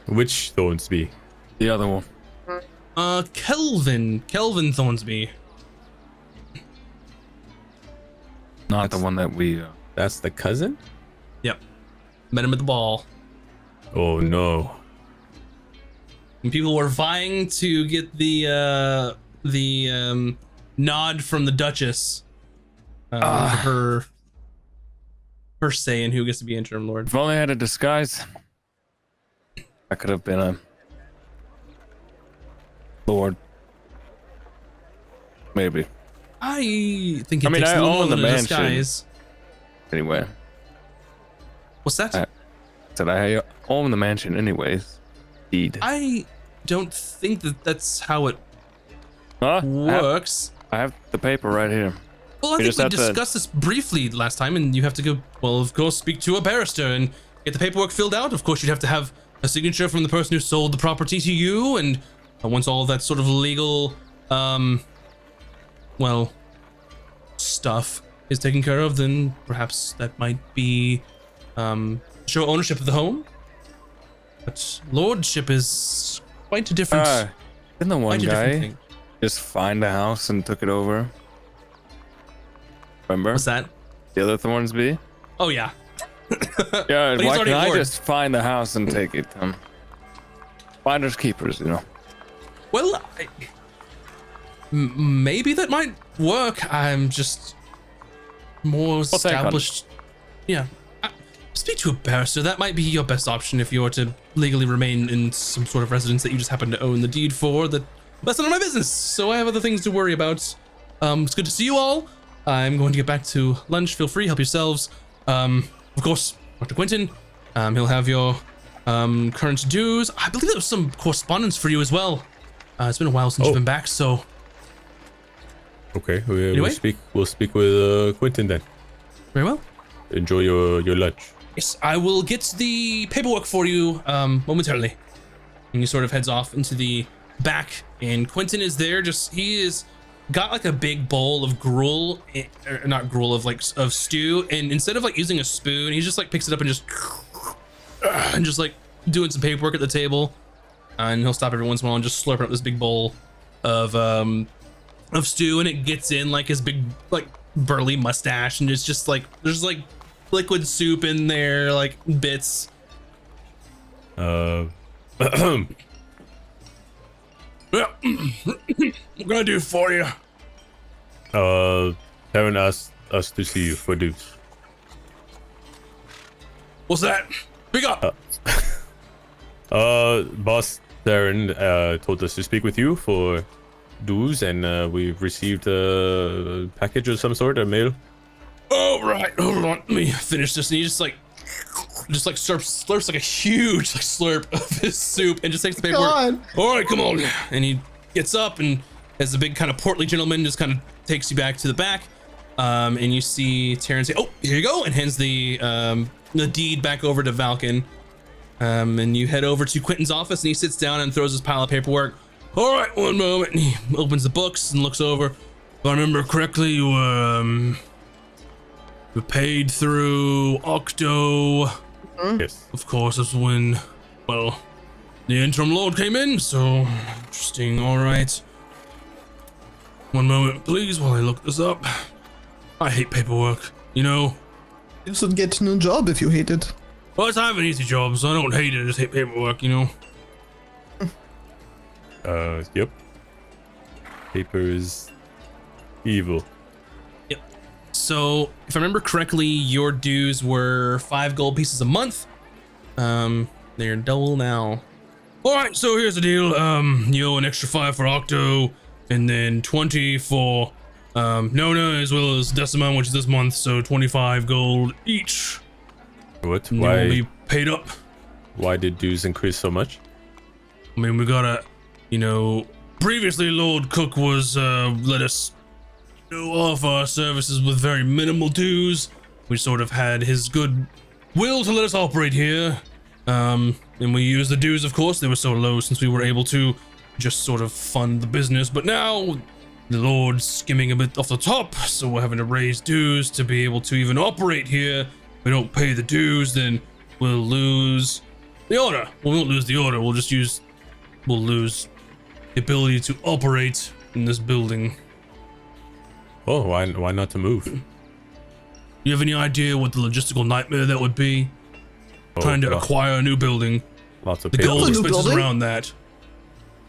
Which Thornsby? The other one. Kelvin Thornsby. Not the one that we. That's the cousin? Yep. Met him at the ball. Oh no. And people were vying to get the nod from the Duchess. Her say in who gets to be interim lord. If only I had a disguise, I could have been a lord. Maybe. I think it I mean, takes I a little own more the than a mansion. disguise. Anyway, What's that? I own the mansion anyways. Deed. I don't think that's how it Huh? works. I have the paper right here. Well, I You think just we have to- discussed this briefly last time, and you have to go, well, of course, speak to a barrister and get the paperwork filled out. Of course, you'd have to have a signature from the person who sold the property to you, and once all that sort of legal, well, stuff is taken care of, then perhaps that might be, show ownership of the home. But lordship is quite a different, Didn't the one quite a different guy thing. just find a house and took it over? Remember? What's that? The other Thornsby? Oh, yeah. Yeah, he's why already can't I lord. just find the house and take it? Finders keepers, you know. Well, maybe that might work. I'm just more think on it. established. Yeah. Speak to a barrister. That might be your best option if you're to legally remain in some sort of residence that you just happen to own the deed for. That's none of my business. So I have other things to worry about. It's good to see you all. I'm going to get back to lunch. Feel free, help yourselves. Of course, Dr. Quentin. He'll have your current dues. I believe there was some correspondence for you as well. It's been a while since you've been back, so Okay, Anyway? we'll speak with Quentin then. very well. Enjoy your lunch. Yes, I will get the paperwork for you momentarily. And he sort of heads off into the back, and Quentin is there. He is got like a big bowl of gruel, or not gruel, of stew, and instead of like using a spoon, he just like picks it up and just like doing some paperwork at the table. And he'll stop every once in a while and just slurp up this big bowl of stew, and it gets in like his big like burly mustache, and it's just like there's like liquid soup in there, like bits. Uh, Yeah. What can I do for you? Karen asked us to see you for dues. What's that? Speak up. Boss Darren told us to speak with you for dues, and we've received a package of some sort, a mail. Oh, right. Hold on. Let me finish this. And he just like slurps like a huge like slurp of his soup and just takes the paperwork. God. All right, come on. And he gets up, and as a big kind of portly gentleman just kind of takes you back to the back. And you see Terrence say, "Oh, here you go," and hands the deed back over to Falcon. And you head over to Quentin's office, and he sits down and throws his pile of paperwork. All right, one moment. And he opens the books and looks over. If I remember correctly, you were paid through Octo. Yes. Of course, that's when, well, the interim lord came in, so interesting. All right. One moment, please, while I look this up. I hate paperwork, you know. You should get a new job if you hate it. Well, I have an easy job, so I don't hate it. I just hate paperwork, you know. Yep. Paper is evil. So, if I remember correctly, your dues were 5 gold pieces a month. They're double now. All right, so here's the deal. You owe an extra 5 for Octo, and then 20 for Nona, as well as Decimum, which is this month. So 25 gold each. What? And you will Why? be paid up. Why did dues increase so much? I mean, we gotta, previously Lord Cook was let us offer our services with very minimal dues. We sort of had his good will to let us operate here. And we used the dues, of course. They were so low since we were able to just sort of fund the business. But now the Lord's skimming a bit off the top, so we're having to raise dues to be able to even operate here. If we don't pay the dues, then we'll lose The order. We won't lose the order. We'll lose the ability to operate in this building. Oh, why not to move? You have any idea what the logistical nightmare that would be? Trying to acquire a new building. Lots of The people. gold New expenses building? around that.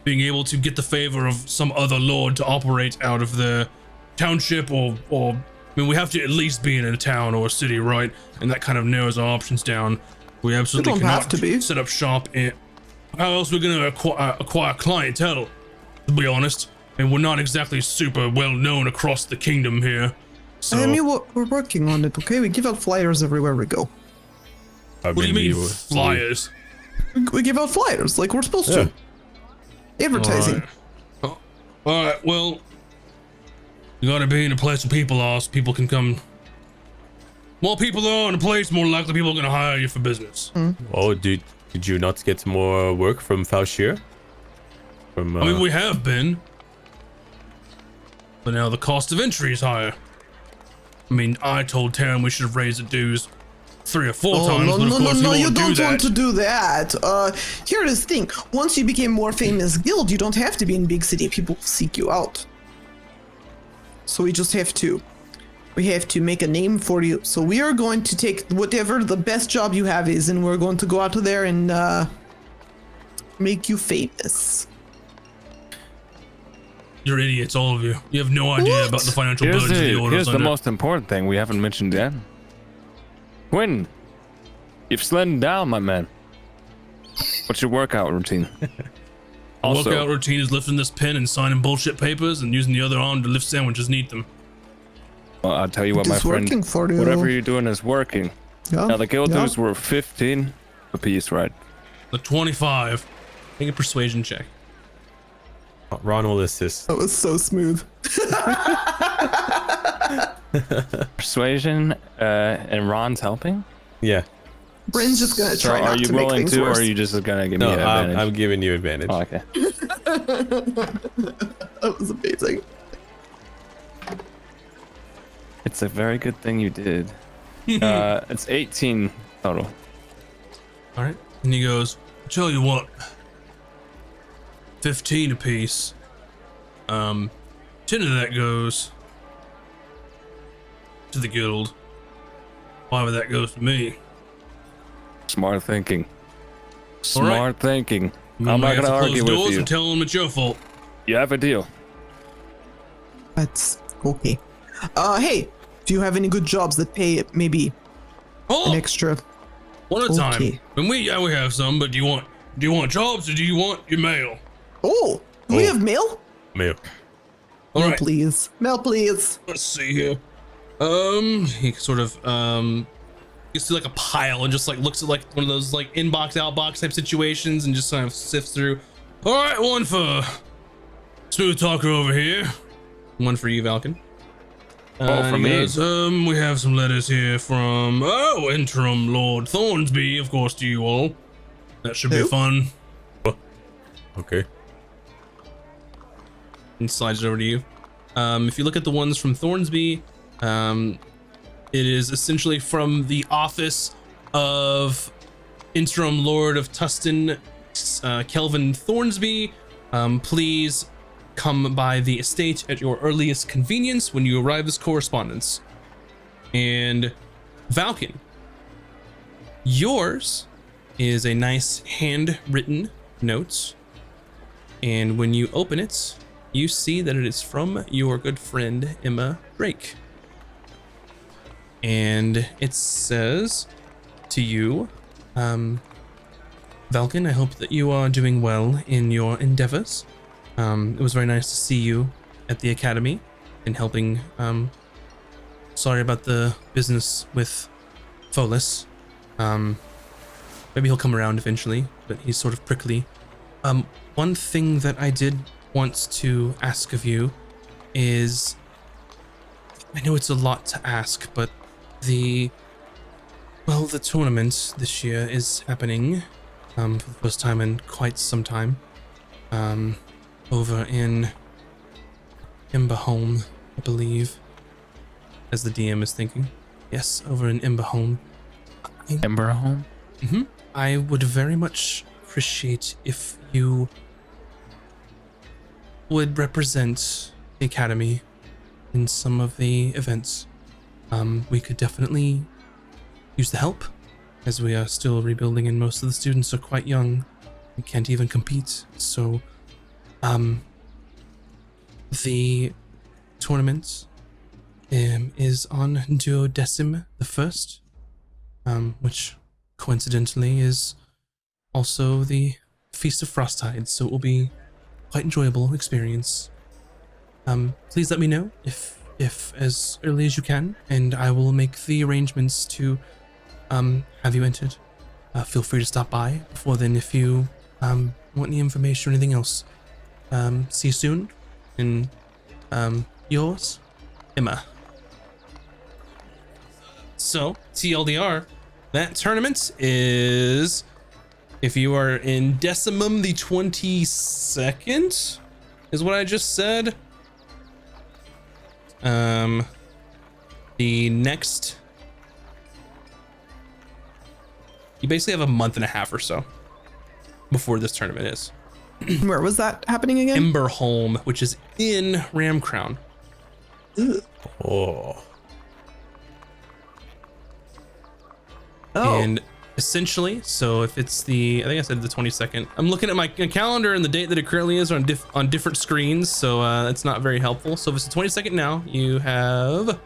Being able to get the favor of some other lord to operate out of the township or I mean, we have to at least be in a town or a city, right? And that kind of narrows our options down. We absolutely don't cannot have to be. set up shop in. How else are we going to acquire clientele, to be honest? And we're not exactly super well known across the kingdom here. So, I mean, we're working on it, okay? We give out flyers everywhere we go. what do you mean flyers? We give out flyers like we're supposed to. Advertising. All right, well, you gotta be in a place where people are, so people can come. More people are in a place, more likely people are gonna hire you for business. Oh, did you not get more work from Falcon? From I mean, we have been, but now the cost of entry is higher. I mean, I told Taryn we should have raised the dues 3 or 4 times, no, but of no, course no, he you won't do don't want that. to do that. Here's the thing. Once you became more famous guild, you don't have to be in big city. People will seek you out. So we just have to make a name for you. So we are going to take whatever the best job you have is, and we're going to go out there and make you famous. You're idiots, all of you. You have no idea What? about the financial Here's burdens of the orders here's the under. most important thing we haven't mentioned yet. Quinn, you've slimmed down, my man. What's your workout routine? Also, Workout routine is lifting this pen and signing bullshit papers and using the other arm to lift sandwiches and eat them. well, I'll tell you what, It my is friend. working for you. Whatever you're doing is working. Yeah, Now the guild yeah. dues were 15 apiece, right? The 25. Make a persuasion check. Ron will assist. That was so smooth. Persuasion, and Ron's helping. Yeah. Bryn's just gonna So try are not you to make willing things to, or worse. are you just gonna give No, me an advantage? I'm giving you advantage. Oh, okay. That was amazing. It's a very good thing you did. It's 18 total. All right. And he goes, tell you what, 15 apiece. 10 of that goes to the guild. 5 of that goes to me. Smart thinking. All right. Smart thinking. And I'm we not have gonna to close argue doors with you. and tell them it's your fault. You have a deal. That's okay. Hey, do you have any good jobs that pay maybe an Oh, extra? one at a time. okay. And we have some, but do you want jobs or do you want your mail? Oh, do we Oh. have mail? Mail. All Mail, right. please. Mail, please. Let's see here. He sort of gets to like a pile and just like looks at like one of those like inbox outbox type situations and just kind of sifts through. All right, one for Smooth Talker over here. One for you, Falcon. for And he me? goes, we have some letters here from Interim Lord Thornsby, of course, to you all. That should be Who? fun. Okay. And slides it over to you. If you look at the ones from Thornsby, it is essentially from the office of Interim Lord of Tustin, Kelvin Thornsby. Please come by the estate at your earliest convenience when you arrive as correspondence. And Falcon, yours is a nice handwritten note. And when you open it, you see that it is from your good friend Emma Drake. And it says to you, Falcon, I hope that you are doing well in your endeavors. It was very nice to see you at the academy and helping. Sorry about the business with Folus. Maybe he'll come around eventually, but he's sort of prickly. One thing that I did want to ask of you is, I know it's a lot to ask, but the tournament this year is happening for the first time in quite some time, over in Emberholm, I believe, as the DM is thinking. Yes, over in Emberholm. Ember home? I would very much appreciate if you would represent the academy in some of the events. We could definitely use the help, as we are still rebuilding and most of the students are quite young and can't even compete. So, the tournament is on Duodecim the 1st, which coincidentally is also the Feast of Frostide, so it will be quite enjoyable experience. Please let me know if as early as you can, and I will make the arrangements to have you entered. Feel free to stop by before then if you want any information or anything else. See you soon, and yours, Emma. So, TLDR, that tournament is, if you are in Decimum the 22nd, is what I just said. The next, you basically have a month and a half or so before this tournament is. Where was that happening again? Emberholm, which is in Ramcrown. Oh. And essentially, so if it's the, I think I said the 22nd. I'm looking at my calendar and the date that it currently is on different screens, so that's not very helpful. So if it's the 22nd now, you have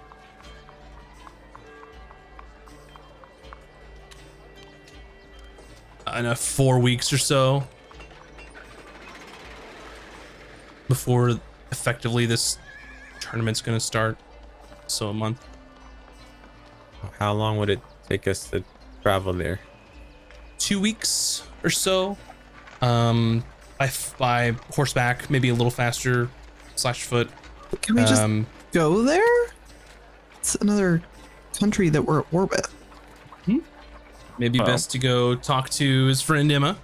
enough 4 weeks or so before effectively this tournament's gonna start. So a month. How long would it take us to travel there? 2 weeks or so. By horseback, maybe a little faster / foot. Can we just go there? It's another country that we're at war with. Maybe best to go talk to his friend Emma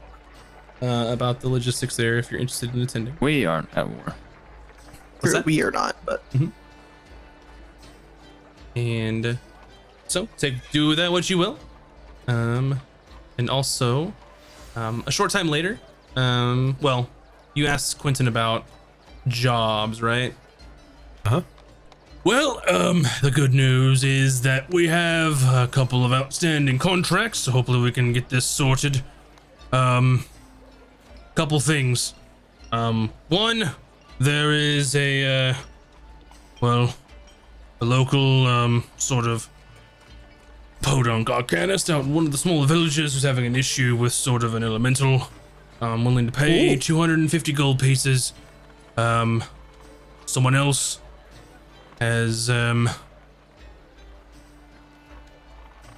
about the logistics there if you're interested in attending. We aren't at war. What's that? We are not, but And so do with that what you will. And also, a short time later, well, you asked Quentin about jobs, right? Uh-huh. Well, the good news is that we have a couple of outstanding contracts, so hopefully we can get this sorted. Couple things. One, there is a local, sort of podunk arcanist out in one of the smaller villages who's having an issue with sort of an elemental. Willing to pay 250 gold pieces. Someone else has had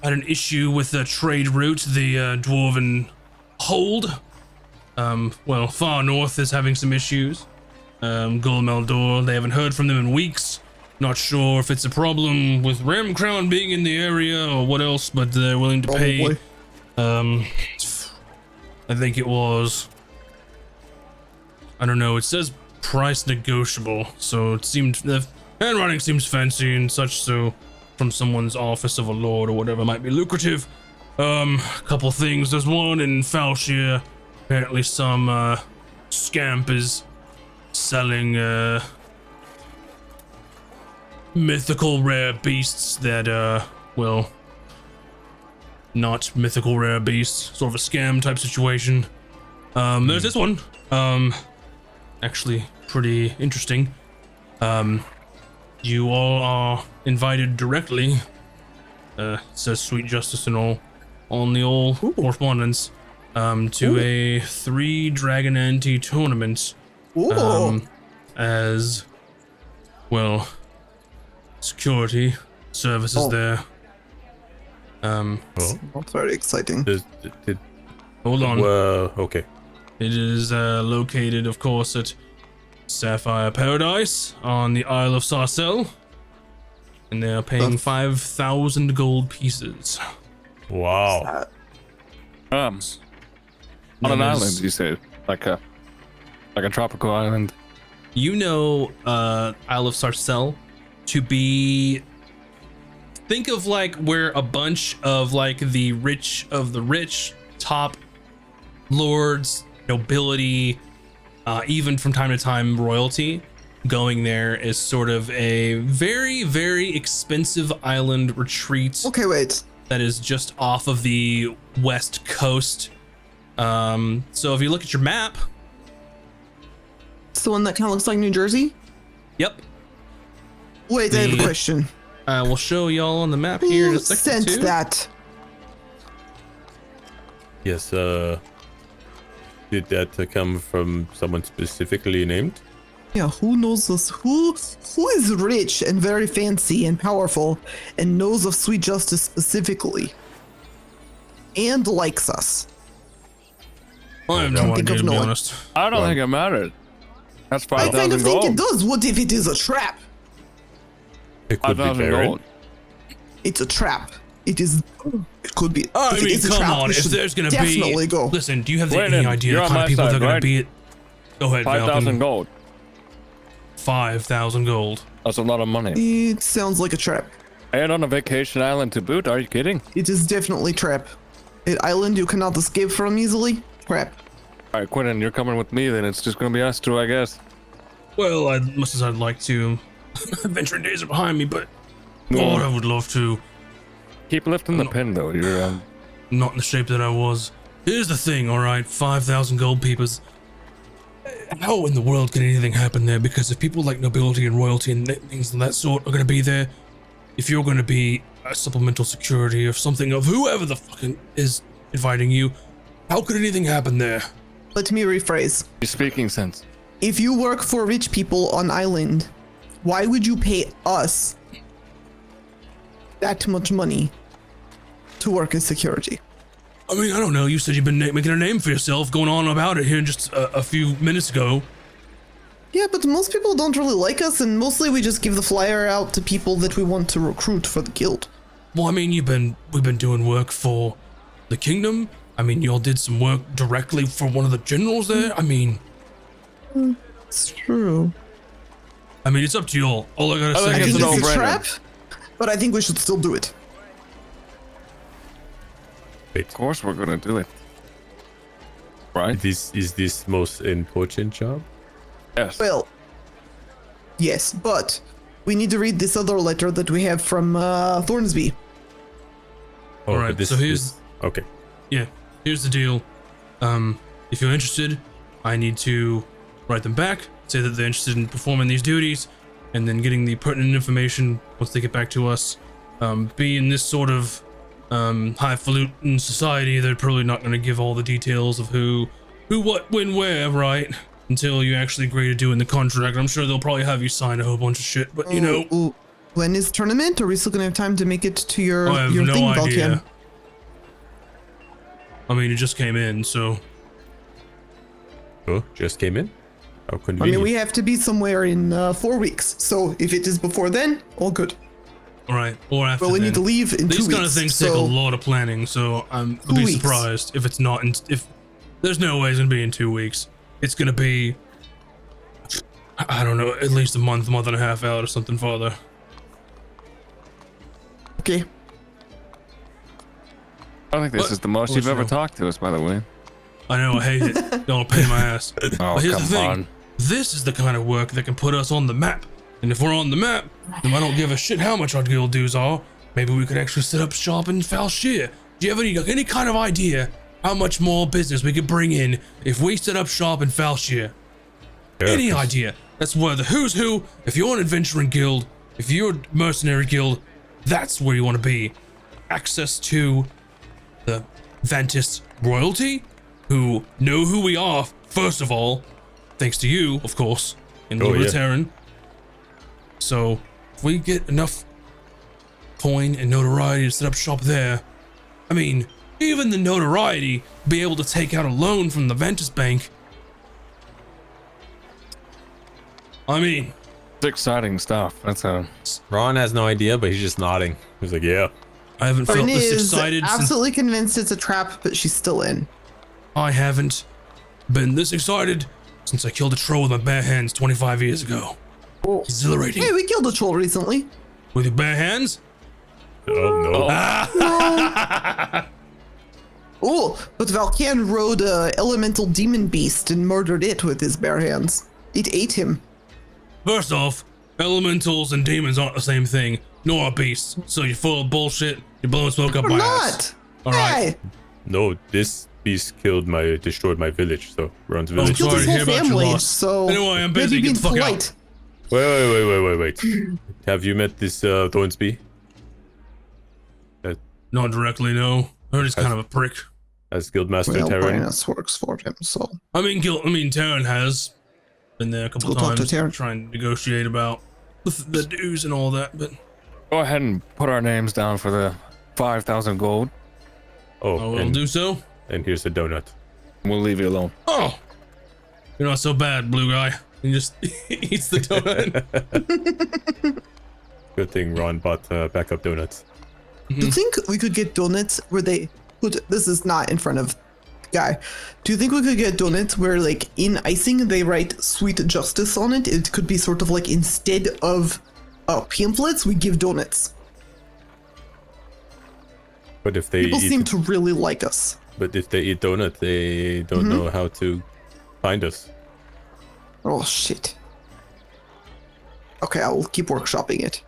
an issue with the trade route, the dwarven hold. Well, far north is having some issues. Golmeldor, they haven't heard from them in weeks. Not sure if it's a problem with Ramcrown being in the area or what else, but they're willing to pay. I think it was, I don't know, it says price negotiable, so it seemed, the handwriting seems fancy and such, so from someone's office of a lord or whatever might be lucrative. A couple things. There's one in Falshire. Apparently some scamp is selling mythical rare beasts that well, not mythical rare beasts, sort of a scam type situation. There's this one, actually pretty interesting. You all are invited directly, says Sweet Justice and all, on the old correspondence, to a 3 Dragon Ante tournament, as well, security services there. That's very exciting. Hold on. Whoa, okay. It is located, of course, at Sapphire Paradise on the Isle of Sarcelle, and they are paying 5,000 gold pieces. Wow. On an island, you said, like a tropical island. You know, Isle of Sarcelle to be think of like where a bunch of like the rich top lords, nobility, even from time to time royalty, going there is sort of a very, very expensive island retreat. Okay, wait. That is just off of the west coast. So if you look at your map, It's the one that kind of looks like New Jersey? yep, Wait, I have a question. I will show y'all on the map here in Who a second. sent that? Yes, did that come from someone specifically named? Yeah, who knows this? Who is rich and very fancy and powerful and knows of Sweet Justice specifically? And likes us. I have no Can't think idea, of to be no one. honest. I don't think it matters. That's I kind 5,000 of think gold. it does. What if it is a trap? It could be 5,000 Baron. gold. It's a trap. It is. It could be. I if it mean, is a come trap, on. we If should there's gonna definitely be, go. listen. Do you have Wait, any idea you're the on kind my of people side, that are gonna right? be it? Go ahead, 5,000 Falcon. gold. 5,000 gold. That's a lot of money. It sounds like a trap. And on a vacation island to boot. Are you kidding? It is definitely trap. An island you cannot escape from easily. Trap. All right, Quentin, you're coming with me. Then it's just gonna be us two, I guess. Well, I'd like to. Adventuring days are behind me, but God, I would love to. Keep lifting the pin, though. You're Not in the shape that I was. Here's the thing, all right? 5,000 gold peepers. How in the world can anything happen there? Because if people like nobility and royalty and things of that sort are going to be there, if you're going to be a supplemental security or something of whoever the fucking is inviting you, how could anything happen there? Let me rephrase. you're speaking sense. If you work for rich people on island, why would you pay us that much money to work as security? I mean, I don't know. You said you've been making a name for yourself, going on about it here just a few minutes ago. Yeah, but most people don't really like us, and mostly we just give the flyer out to people that we want to recruit for the guild. Well, I mean, we've been doing work for the kingdom. I mean, y'all did some work directly for one of the generals there. I mean, It's true. it's up to y'all. All I gotta I say I think is think it's it's a a no-brainer. trap, but I think we should still do it. Of course, we're gonna do it. Right? Is this most important job? Yes. Well, yes, but we need to read this other letter that we have from Thornsby. Oh, Alright, but so here's- okay. yeah. Here's the deal. If you're interested, I need to write them back, say that they're interested in performing these duties, and then getting the pertinent information once they get back to us. Being this sort of highfalutin society, they're probably not going to give all the details of who, what, when, where, right? Until you actually agree to doing the contract. I'm sure they'll probably have you sign a whole bunch of shit, but you know, Ooh, when is tournament? Are we still gonna have time to make it to your I have your no thing, idea. Falcon? I mean, it just came in, so Oh, just came in? How I convenient. mean, we have to be somewhere in 4 weeks. So if it is before then, all good. all right. Or after Well, we then. need to leave in 2 weeks. These kind of things take a so lot of planning, so I'll 2 be weeks. surprised if it's not. If there's no way it's gonna be in 2 weeks, it's gonna be, I don't know, at least a month and a half out or something farther. Okay. I think this What? is the most What you've was ever that? talked to us, by the way. I know, I hate it. Y'all pay my ass. Oh, But here's the come thing. on. This is the kind of work that can put us on the map. And if we're on the map, then I don't give a shit how much our guild dues are. Maybe we could actually set up shop in Falshire. Do you have any kind of idea how much more business we could bring in if we set up shop in Falshire? Yeah, Any 'cause- idea? That's where the who's who. If you're an adventuring guild, if you're a mercenary guild, that's where you want to be. Access to the Ventus royalty, who know who we are, first of all, thanks to you, of course, in Oh, Lord yeah. of Terran. So, if we get enough coin and notoriety to set up shop there, I mean, even the notoriety, be able to take out a loan from the Ventus Bank. I mean, It's exciting stuff. That's a. Ron has no idea, but he's just nodding. He's like, yeah. I haven't felt Bryn this is excited since absolutely convinced it's a trap, but she's still in. I haven't been this excited since I killed a troll with my bare hands 25 years ago. Oh. Exhilarating. Hey, we killed a troll recently. With your bare hands? Oh no. Oh, but Valkan rode a elemental demon beast and murdered it with his bare hands. It ate him. First off, elementals and demons aren't the same thing, nor are beasts. So you're full of bullshit. You're blowing smoke up Or my not. ass. All right. Hey, No, this beast destroyed my village. So Ron's Oh, village. killed sorry his to whole hear about your family, loss. so Anyway, I'm busy. maybe Get being the fuck out. polite. Wait. Have you met this Thornsby? Not directly, no. I heard he's kind of a prick. As Guildmaster Well, Terran? Brynus works for him, so I mean, Taryn has been there a couple Go talk to times Taryn. trying to negotiate about the dues and all that, but Go ahead and put our names down for the 5,000 gold. I Oh, will and, do so. and here's a donut. We'll leave you alone. Oh, you're not so bad, blue guy. He just eats the donut. Good thing Ron bought backup donuts. do you think we could get donuts where they put, this is not in front of the guy. Do you think we could get donuts where like in icing they write sweet justice on it? It could be sort of like instead of pamphlets, we give donuts. But if they People eat, seem to really like us. but if they eat donut, they don't know how to find us. Oh shit. Okay, I will keep workshopping it.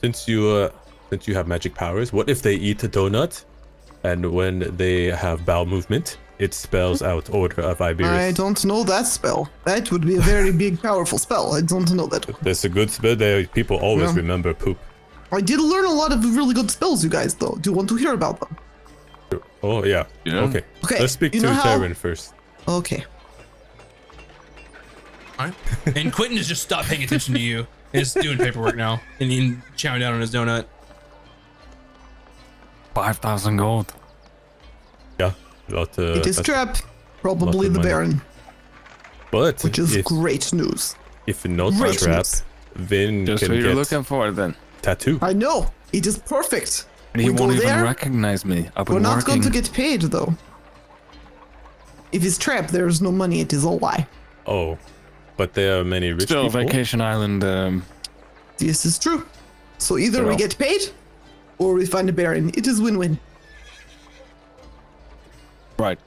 Since you have magic powers, what if they eat a donut, and when they have bowel movement, it spells out Order of Iberis? I don't know that spell. That would be a very big, powerful spell. I don't know that. That's a good spell. People always Yeah. remember poop. I did learn a lot of really good spells, you guys, though. Do you want to hear about them? Oh yeah. Yeah. Okay. Okay, Let's speak you to know how- Terran first. Okay. All right. And Quentin has just stopped paying attention to you. He's doing paperwork now, and he's chowing down on his donut. 5,000 gold. Yeah. Lot, It is that's- Trap, probably of the money. Baron, But which is if, great news. if not Great trap, news. Vin Just can what you're get looking for then. tattoo. I know. It is perfect. And he We won't go even there. recognize me. I've We're been not going working. to get paid, though. If it's Trap, there is no money. It is a lie. Oh, but there are many rich Still, people. Vacation Island. This is true. So either we Well. get paid, or we find a Baron. It is win-win. Right.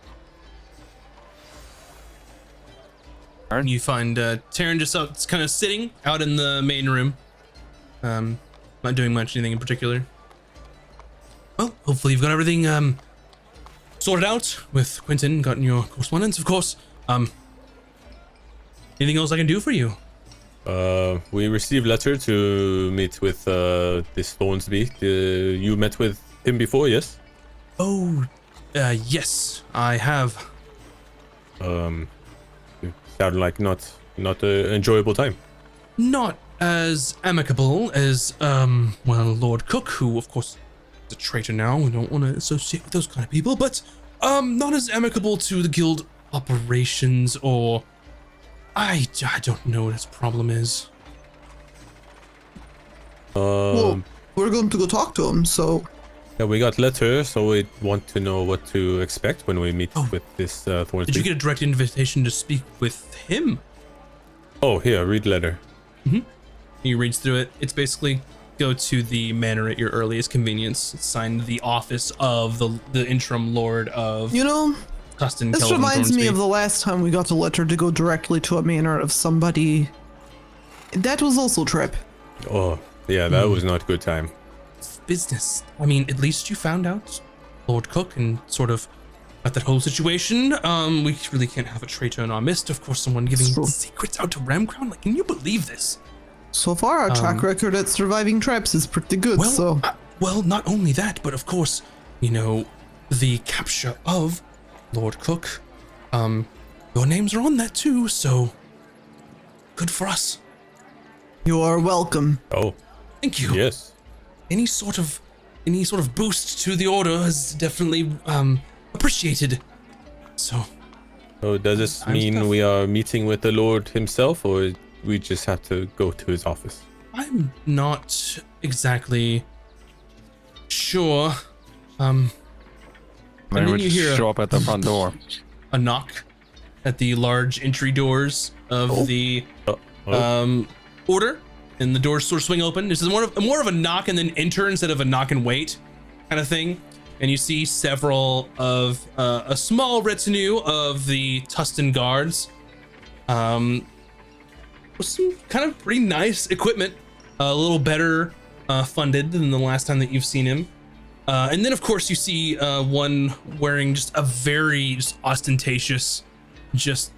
And you find Taryn just out, kind of sitting out in the main room, not doing much, anything in particular. Well, hopefully you've got everything sorted out with Quentin, gotten your correspondence, of course. Anything else I can do for you? We received letter to meet with this Thornsby. You met with him before, yes? Oh, yes, I have. It sounded like not an enjoyable time. Not as amicable as, well, Lord Cook, who, of course, is a traitor now. We don't want to associate with those kind of people, but, not as amicable to the guild operations or... I don't know what his problem is. Well, we're going to go talk to him, so Yeah, we got letter, so we want to know what to expect when we meet with this Thornsby. Did you get a direct invitation to speak with him? Oh, here, read letter. He reads through it. It's basically go to the manor at your earliest convenience. It's signed the office of the interim lord of you know, Tustin. this Kelvin reminds me Thornsby. of the last time we got a letter to go directly to a manor of somebody. That was also Trip. Oh, yeah, that was not a good time. business. I mean, at least you found out Lord Cook and sort of got that whole situation. We really can't have a traitor in our midst. Of course, someone giving True. secrets out to Ramcrown. Like, can you believe this? So far, our track record at surviving traps is pretty good, Well, so... well, not only that, but of course, you know, the capture of Lord Cook. Your names are on that too, so good for us. You are welcome. Oh, Thank you. yes. Any sort of boost to the order is definitely appreciated. So So does this I'm mean stuff. we are meeting with the Lord himself, or we just have to go to his office? I'm not exactly sure. Maybe then we you just hear show up at the front door. a knock at the large entry doors of the order, and the doors sort of swing open. This is more of a knock and then enter instead of a knock and wait kind of thing. And you see several of a small retinue of the Tustin guards, with some kind of pretty nice equipment, a little better funded than the last time that you've seen him. And then of course you see one wearing just a very just ostentatious, just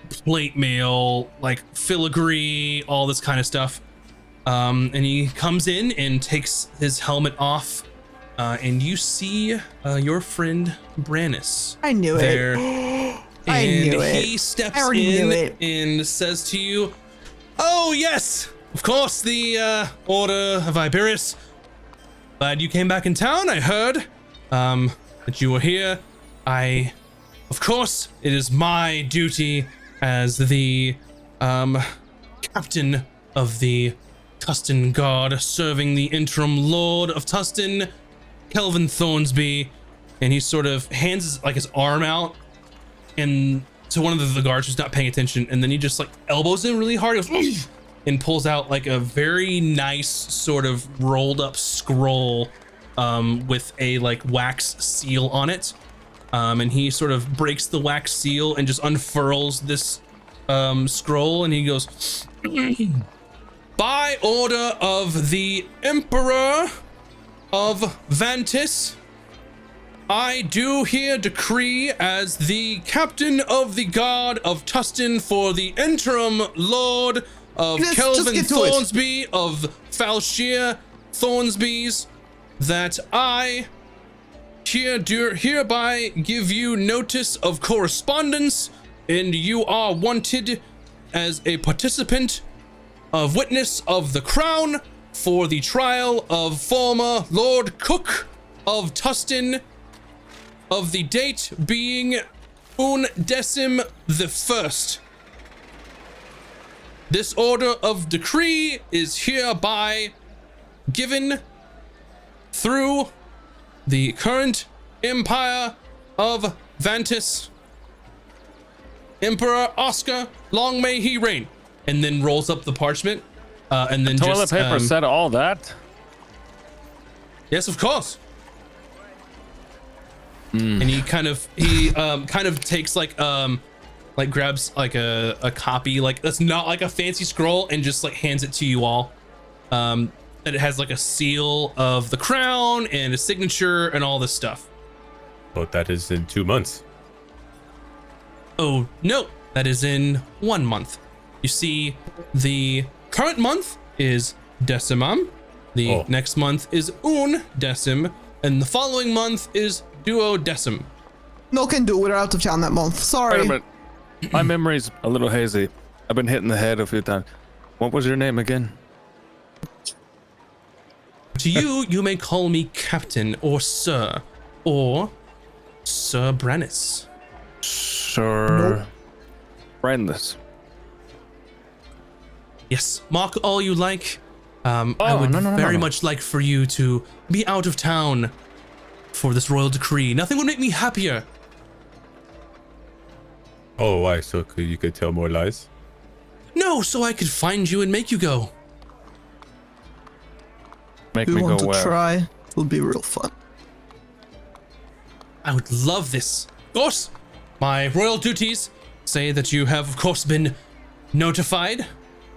plate mail, like filigree, all this kind of stuff. And he comes in and takes his helmet off, and you see your friend Brannis. I knew there. it. I knew it. And he steps I already knew in it. and says to you, "Oh yes, of course, the Order of Iberis. Glad you came back in town. I heard that you were here. Of course, it is my duty as the captain of the Tustin Guard, serving the interim Lord of Tustin, Kelvin Thornsby." And he sort of hands his arm out and to one of the guards who's not paying attention, and then he just like elbows him really hard. He goes, and pulls out like a very nice sort of rolled up scroll with a like wax seal on it. And he sort of breaks the wax seal and just unfurls this scroll, and he goes, "By order of the Emperor of Vantis, I do here decree as the captain of the guard of Tustin for the interim Lord of Just Kelvin get to it. Thornsby of Falshir Thornsby's, that I hereby give you notice of correspondence, and you are wanted as a participant of witness of the crown for the trial of former Lord Cook of Tustin, of the date being 11th. This order of decree is hereby given through the current Empire of Vantis, Emperor Oscar, long may he reign." And then rolls up the parchment, and then Toilet just paper said all that. yes, of course. And he kind of takes like grabs like a copy, like that's not like a fancy scroll, and just like hands it to you all. And it has like a seal of the crown and a signature and all this stuff. But that is in 2 months. Oh no, that is in 1 month. You see, the current month is Decimum, the next month is Undecim, and the following month is Duodecim. No can do. We're out of town that month. Sorry. Wait a minute. My memory's a little hazy. I've been hitting the head a few times. What was your name again? To you, you may call me Captain or Sir, or Sir Brannis. Sir Brandis. Yes, mark all you like. I would very much like for you to be out of town for this royal decree. Nothing would make me happier. Oh, why? So you could tell more lies? No, so I could find you and make you go. Make We me want go to where? try. It'll be real fun. I would love this. Of course, my royal duties say that you have, of course, been notified.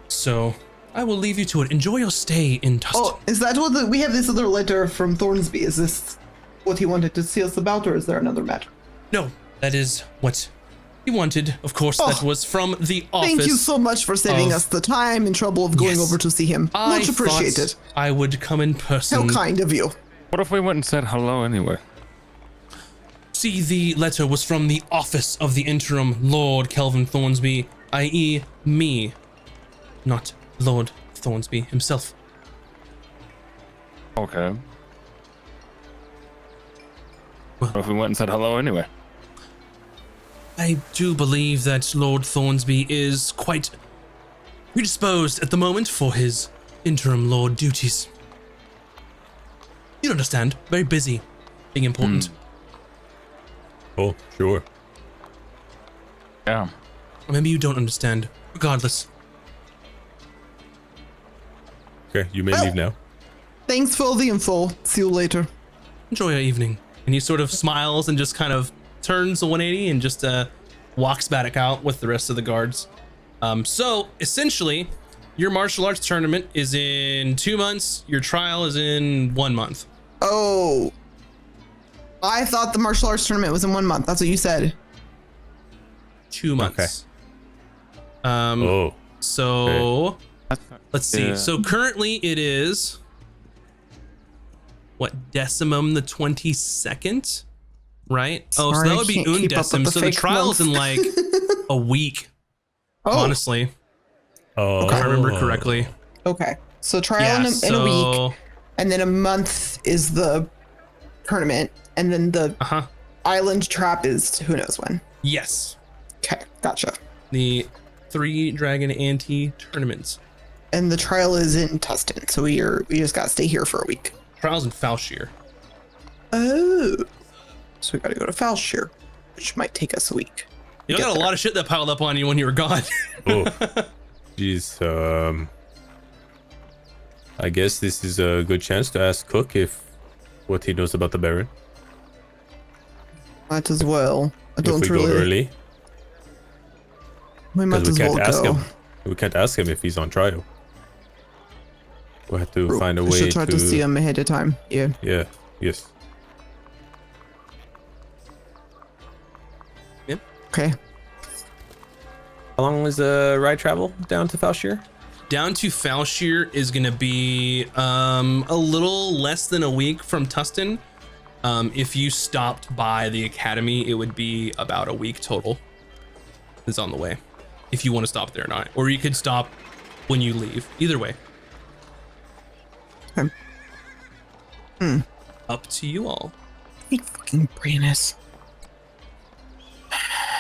So I will leave you to it. Enjoy your stay in Tustin. Oh, is that what we have this other letter from Thornsby? Is this what he wanted to see us about, or is there another matter? No, that is what he wanted. Of course, that was from the office. Thank you so much for saving of- us the time and trouble of going Yes. over to see him. I Much appreciated. thought I would come in person. How kind of you. What if we went and said hello anyway? See, the letter was from the office of the interim Lord Kelvin Thornsby, i.e. me, not Lord Thornsby himself. Okay. What if we went and said hello anyway? I do believe that Lord Thornsby is quite predisposed at the moment for his interim lord duties. You understand, very busy, being important. Oh, sure. Yeah. Or maybe you don't understand. Regardless, Okay, you may Well- leave now. Thanks for the info. See you later. Enjoy your evening. And he sort of smiles and just kind of turns a 180 and just walks back out with the rest of the guards. So essentially, your martial arts tournament is in 2 months. Your trial is in 1 month. Oh. I thought the martial arts tournament was in 1 month. That's what you said. 2 months. Oh, So let's see. Yeah. So currently it is what, decimum the 22nd, right? Oh, so Sorry, that I would be can't keep up with undecim. the So the fake trial's in like a week, Oh, honestly, oh. if I remember correctly. okay. So trial Yeah, in a week, so and then a month is the tournament, and then the island trap is who knows when. yes, Okay, gotcha. the 3 Dragon Ante tournaments. And the trial is in Tustin, so we just gotta stay here for a week. Trials in Falshir. Oh, so we gotta go to Falshir, which might take us a week. You Get got a there. lot of shit that piled up on you when you were gone. Oh, jeez. I guess this is a good chance to ask Cook what he knows about the Baron. Might as well. I If don't we go really. early, We might because as we well can't ask go. him. We can't ask him if he's on trial. We'll have to find a I way should try to see him ahead of time. Yeah. Yeah. Yes. Okay. How long was the ride travel down to Falshir? Down to Falshir is going to be a little less than a week from Tustin. If you stopped by the academy, it would be about a week total. Is on the way, if you want to stop there or not, or you could stop when you leave. Either way, up to you all. Hey, fucking Brynus.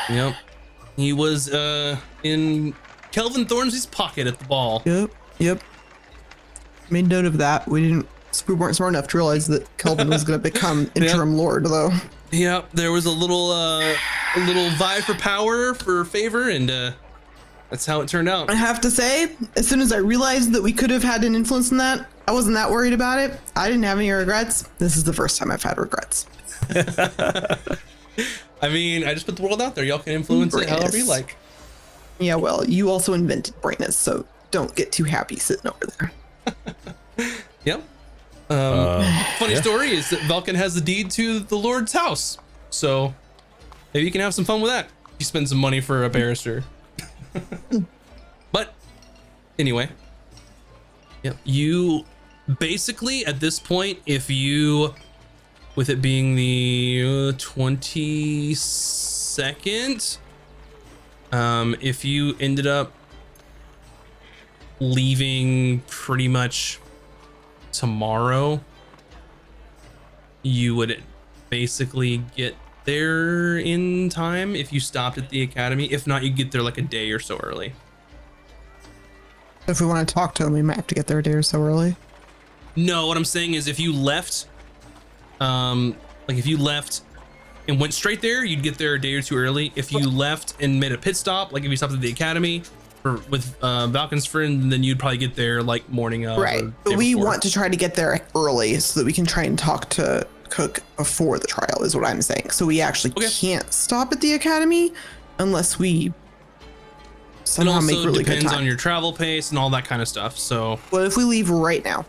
Yep, he was in Kelvin Thornsey's pocket at the ball. Yep. Made note of that. We weren't smart enough to realize that Kelvin was going to become interim lord, though. Yep, there was a little vie for power, for favor, and that's how it turned out. I have to say, as soon as I realized that we could have had an influence in that, I wasn't that worried about it. I didn't have any regrets. This is the first time I've had regrets. I mean, I just put the world out there. Y'all can influence it however you like. Yeah, well, you also invented Brynus, so don't get too happy sitting over there. Yep. Funny story is that Falcon has the deed to the Lord's house, so maybe you can have some fun with that. You spend some money for a barrister. But anyway, yep. You basically at this point, if you, with it being the 22nd, if you ended up leaving pretty much tomorrow, you would basically get there in time if you stopped at the academy. If not, you get there like a day or so early. If we want to talk to him, we might have to get there a day or so early. No, what I'm saying is if you left, if you left and went straight there, you'd get there a day or two early. If you left and made a pit stop, like if you stopped at the academy with Falcon's friend, then you'd probably get there like morning of. Right. But we want to try to get there early so that we can try and talk to Cook before the trial, is what I'm saying. So we actually can't stop at the academy unless we It somehow also make really good depends time. on your travel pace and all that kind of stuff. So What if we leave right now?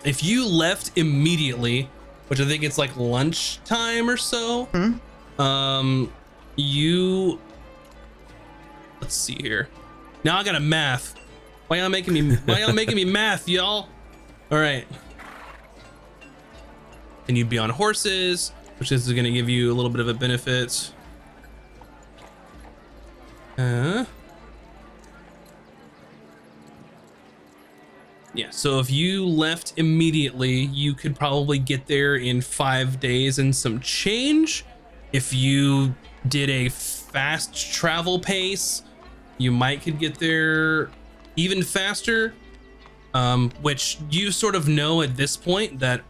if you left immediately, which I think it's like lunchtime or so, you, let's see here. Now I got a math. Why y'all making me math, y'all? All right. And you'd be on horses, which is going to give you a little bit of a benefit. Yeah, so if you left immediately, you could probably get there in 5 days and some change. If you did a fast travel pace, you might could get there even faster, which you sort of know at this point that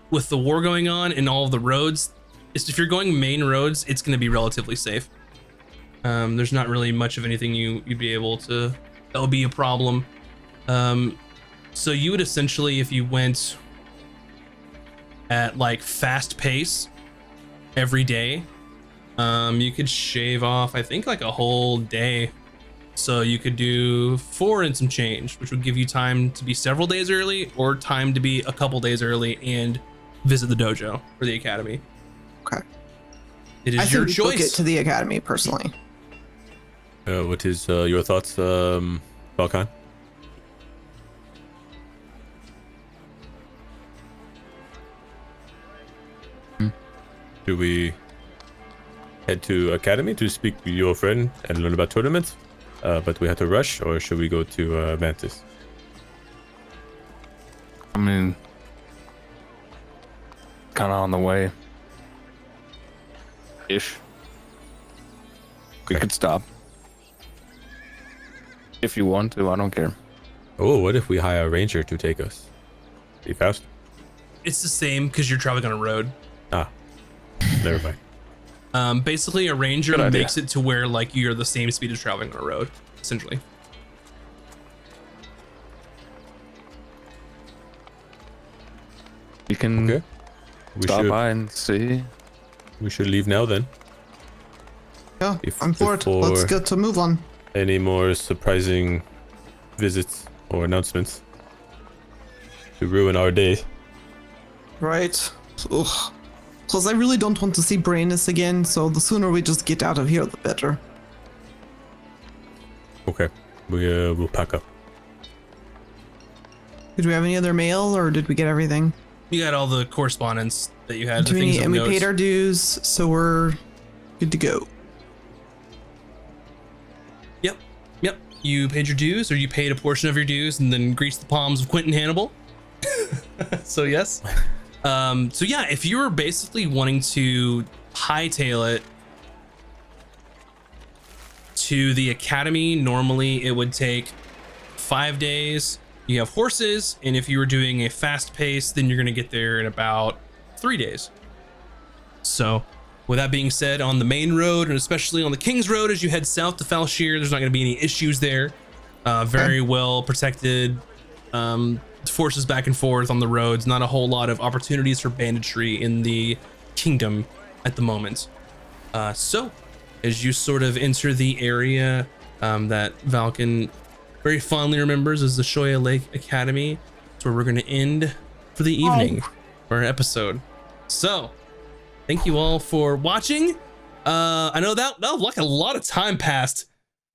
with the war going on and all of the roads, if you're going main roads, it's going to be relatively safe. There's not really much of anything you'd be able to, that would be a problem. So you would essentially, if you went at like fast pace every day, you could shave off, I think, like a whole day. So you could do 4 and some change, which would give you time to be several days early or time to be a couple days early and visit the dojo or the academy. Okay. It is I your think we book it choice. to the academy personally. What is your thoughts, Falcon? Do we head to academy to speak with your friend and learn about tournaments? But we have to rush, or should we go to Mantis? I mean, kind of on the way. Ish. We could stop. If you want to, I don't care. Oh, what if we hire a ranger to take us? Be fast? It's the same because you're traveling on a road. Ah, never mind. Basically, a ranger Good idea. makes it to where like you're the same speed as traveling on a road, essentially. You can Okay. We stop should by and see. we should leave now then. Yeah, If- I'm for it. Let's before- get to move on. Any more surprising visits or announcements to ruin our day? Right. Ugh. Plus, I really don't want to see Brainus again, so the sooner we just get out of here, the better. Okay, we'll pack up. Did we have any other mail, or did we get everything? You got all the correspondence that you had, the things of And we notes. paid our dues, so we're good to go. Yep. You paid your dues, or you paid a portion of your dues and then greased the palms of Quentin Hannibal. So yes. So yeah, if you were basically wanting to hightail it to the academy, normally it would take 5 days. You have horses, and if you were doing a fast pace, then you're going to get there in about 3 days. So with that being said, on the main road, and especially on the King's Road, as you head south to Falshir, there's not going to be any issues there. Very well protected. Forces back and forth on the roads. Not a whole lot of opportunities for banditry in the kingdom at the moment. So as you sort of enter the area that Falcon very fondly remembers as the Shoya Lake Academy, it's where we're going to end for the evening for our episode. So thank you all for watching. I know that like a lot of time passed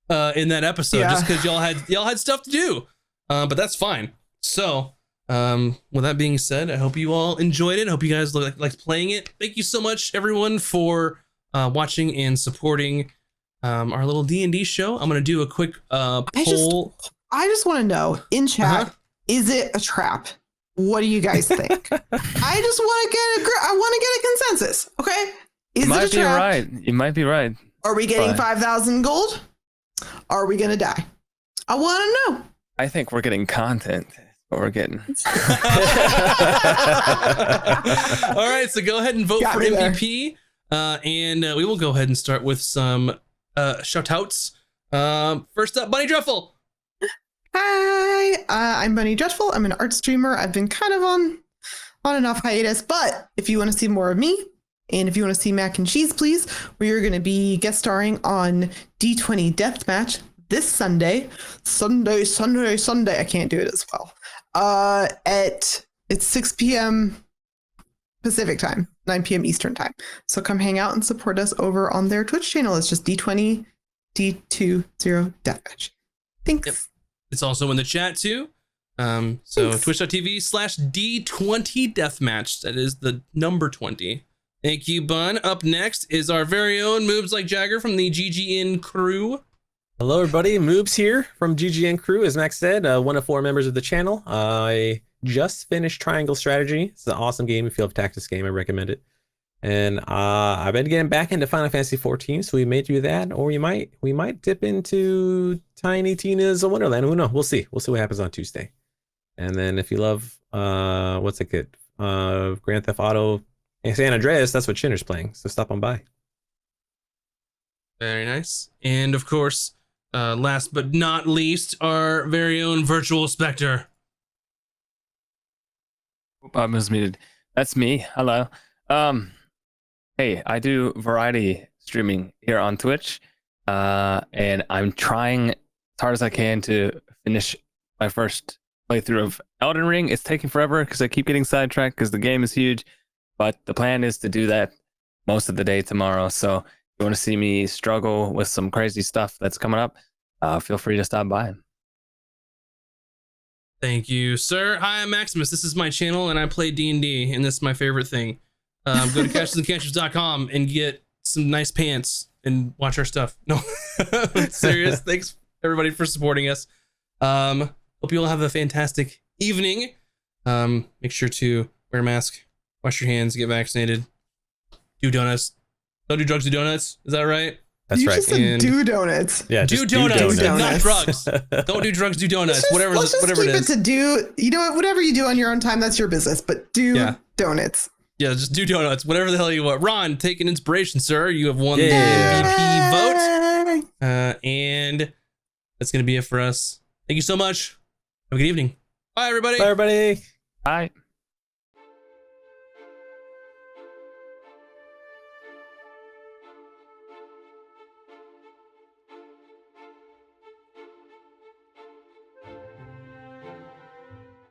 in that episode, just because y'all had stuff to do, but that's fine. So with that being said, I hope you all enjoyed it. I hope you guys liked playing it. Thank you so much, everyone, for watching and supporting our little D&D show. I'm gonna do a quick poll. I just want to know in chat, is it a trap? What do you guys think? I just want to get a consensus. Okay, is You it a might be trap? right. You might be right. Are we getting But- 5,000 gold? Are we gonna die? I want to know. I think we're getting content. What we're getting. All right, so go ahead and vote Got for me there. MVP, and we will go ahead and start with some shout outs. First up, Bunny Druffle. Hi, I'm Bunny Dreadful. I'm an art streamer. I've been kind of on and off hiatus, but if you want to see more of me, and if you want to see Mac and Cheese, please, we are going to be guest starring on D20 Deathmatch this Sunday. Sunday. I can't do it as well. It's 6 p.m. Pacific time, 9 p.m. Eastern time. So come hang out and support us over on their Twitch channel. It's just D20 D20 Deathmatch. Thanks. Yep. It's also in the chat too. So Thanks. twitch.tv/D20 Deathmatch. That is the number 20. Thank you, Bun. Up next is our very own Moves Like Jagger from the GGN crew. Hello, everybody. Moobs here from GGN Crew. As Max said, one of 4 members of the channel. I just finished Triangle Strategy. It's an awesome game. If you love tactics game, I recommend it. And I've been getting back into Final Fantasy 14, so we may do that, or we might dip into Tiny Tina's Wonderland. Who knows? We'll see. We'll see what happens on Tuesday. And then if you love what's it good? Grand Theft Auto and San Andreas, that's what Chinner's playing. So stop on by. Very nice. And of course, last but not least, our very own Virtual Spectre. I was muted. That's me. Hello. Hey, I do variety streaming here on Twitch, and I'm trying as hard as I can to finish my first playthrough of Elden Ring. It's taking forever because I keep getting sidetracked because the game is huge, but the plan is to do that most of the day tomorrow. So if you want to see me struggle with some crazy stuff that's coming up, feel free to stop by. Thank you, sir. Hi, I'm Maximus. This is my channel, and I play D&D, and this is my favorite thing. Go to catchesandcantrips.com and get some nice pants and watch our stuff. No, I'm serious. Thanks, everybody, for supporting us. Hope you all have a fantastic evening. Make sure to wear a mask, wash your hands, get vaccinated, do donuts. Don't do drugs, do donuts. Is that right? That's you right. just said do donuts. Yeah, do just donuts, do not donuts. drugs. Don't do drugs, do donuts. Whatever Let's just whatever keep it is. it to do. You know what? Whatever you do on your own time, that's your business. But do donuts. Yeah, just do donuts. Whatever the hell you want. Ron, take an inspiration, sir. You have won Yeah. the MVP vote. And that's going to be it for us. Thank you so much. Have a good evening. Bye, everybody. Bye, everybody. Bye.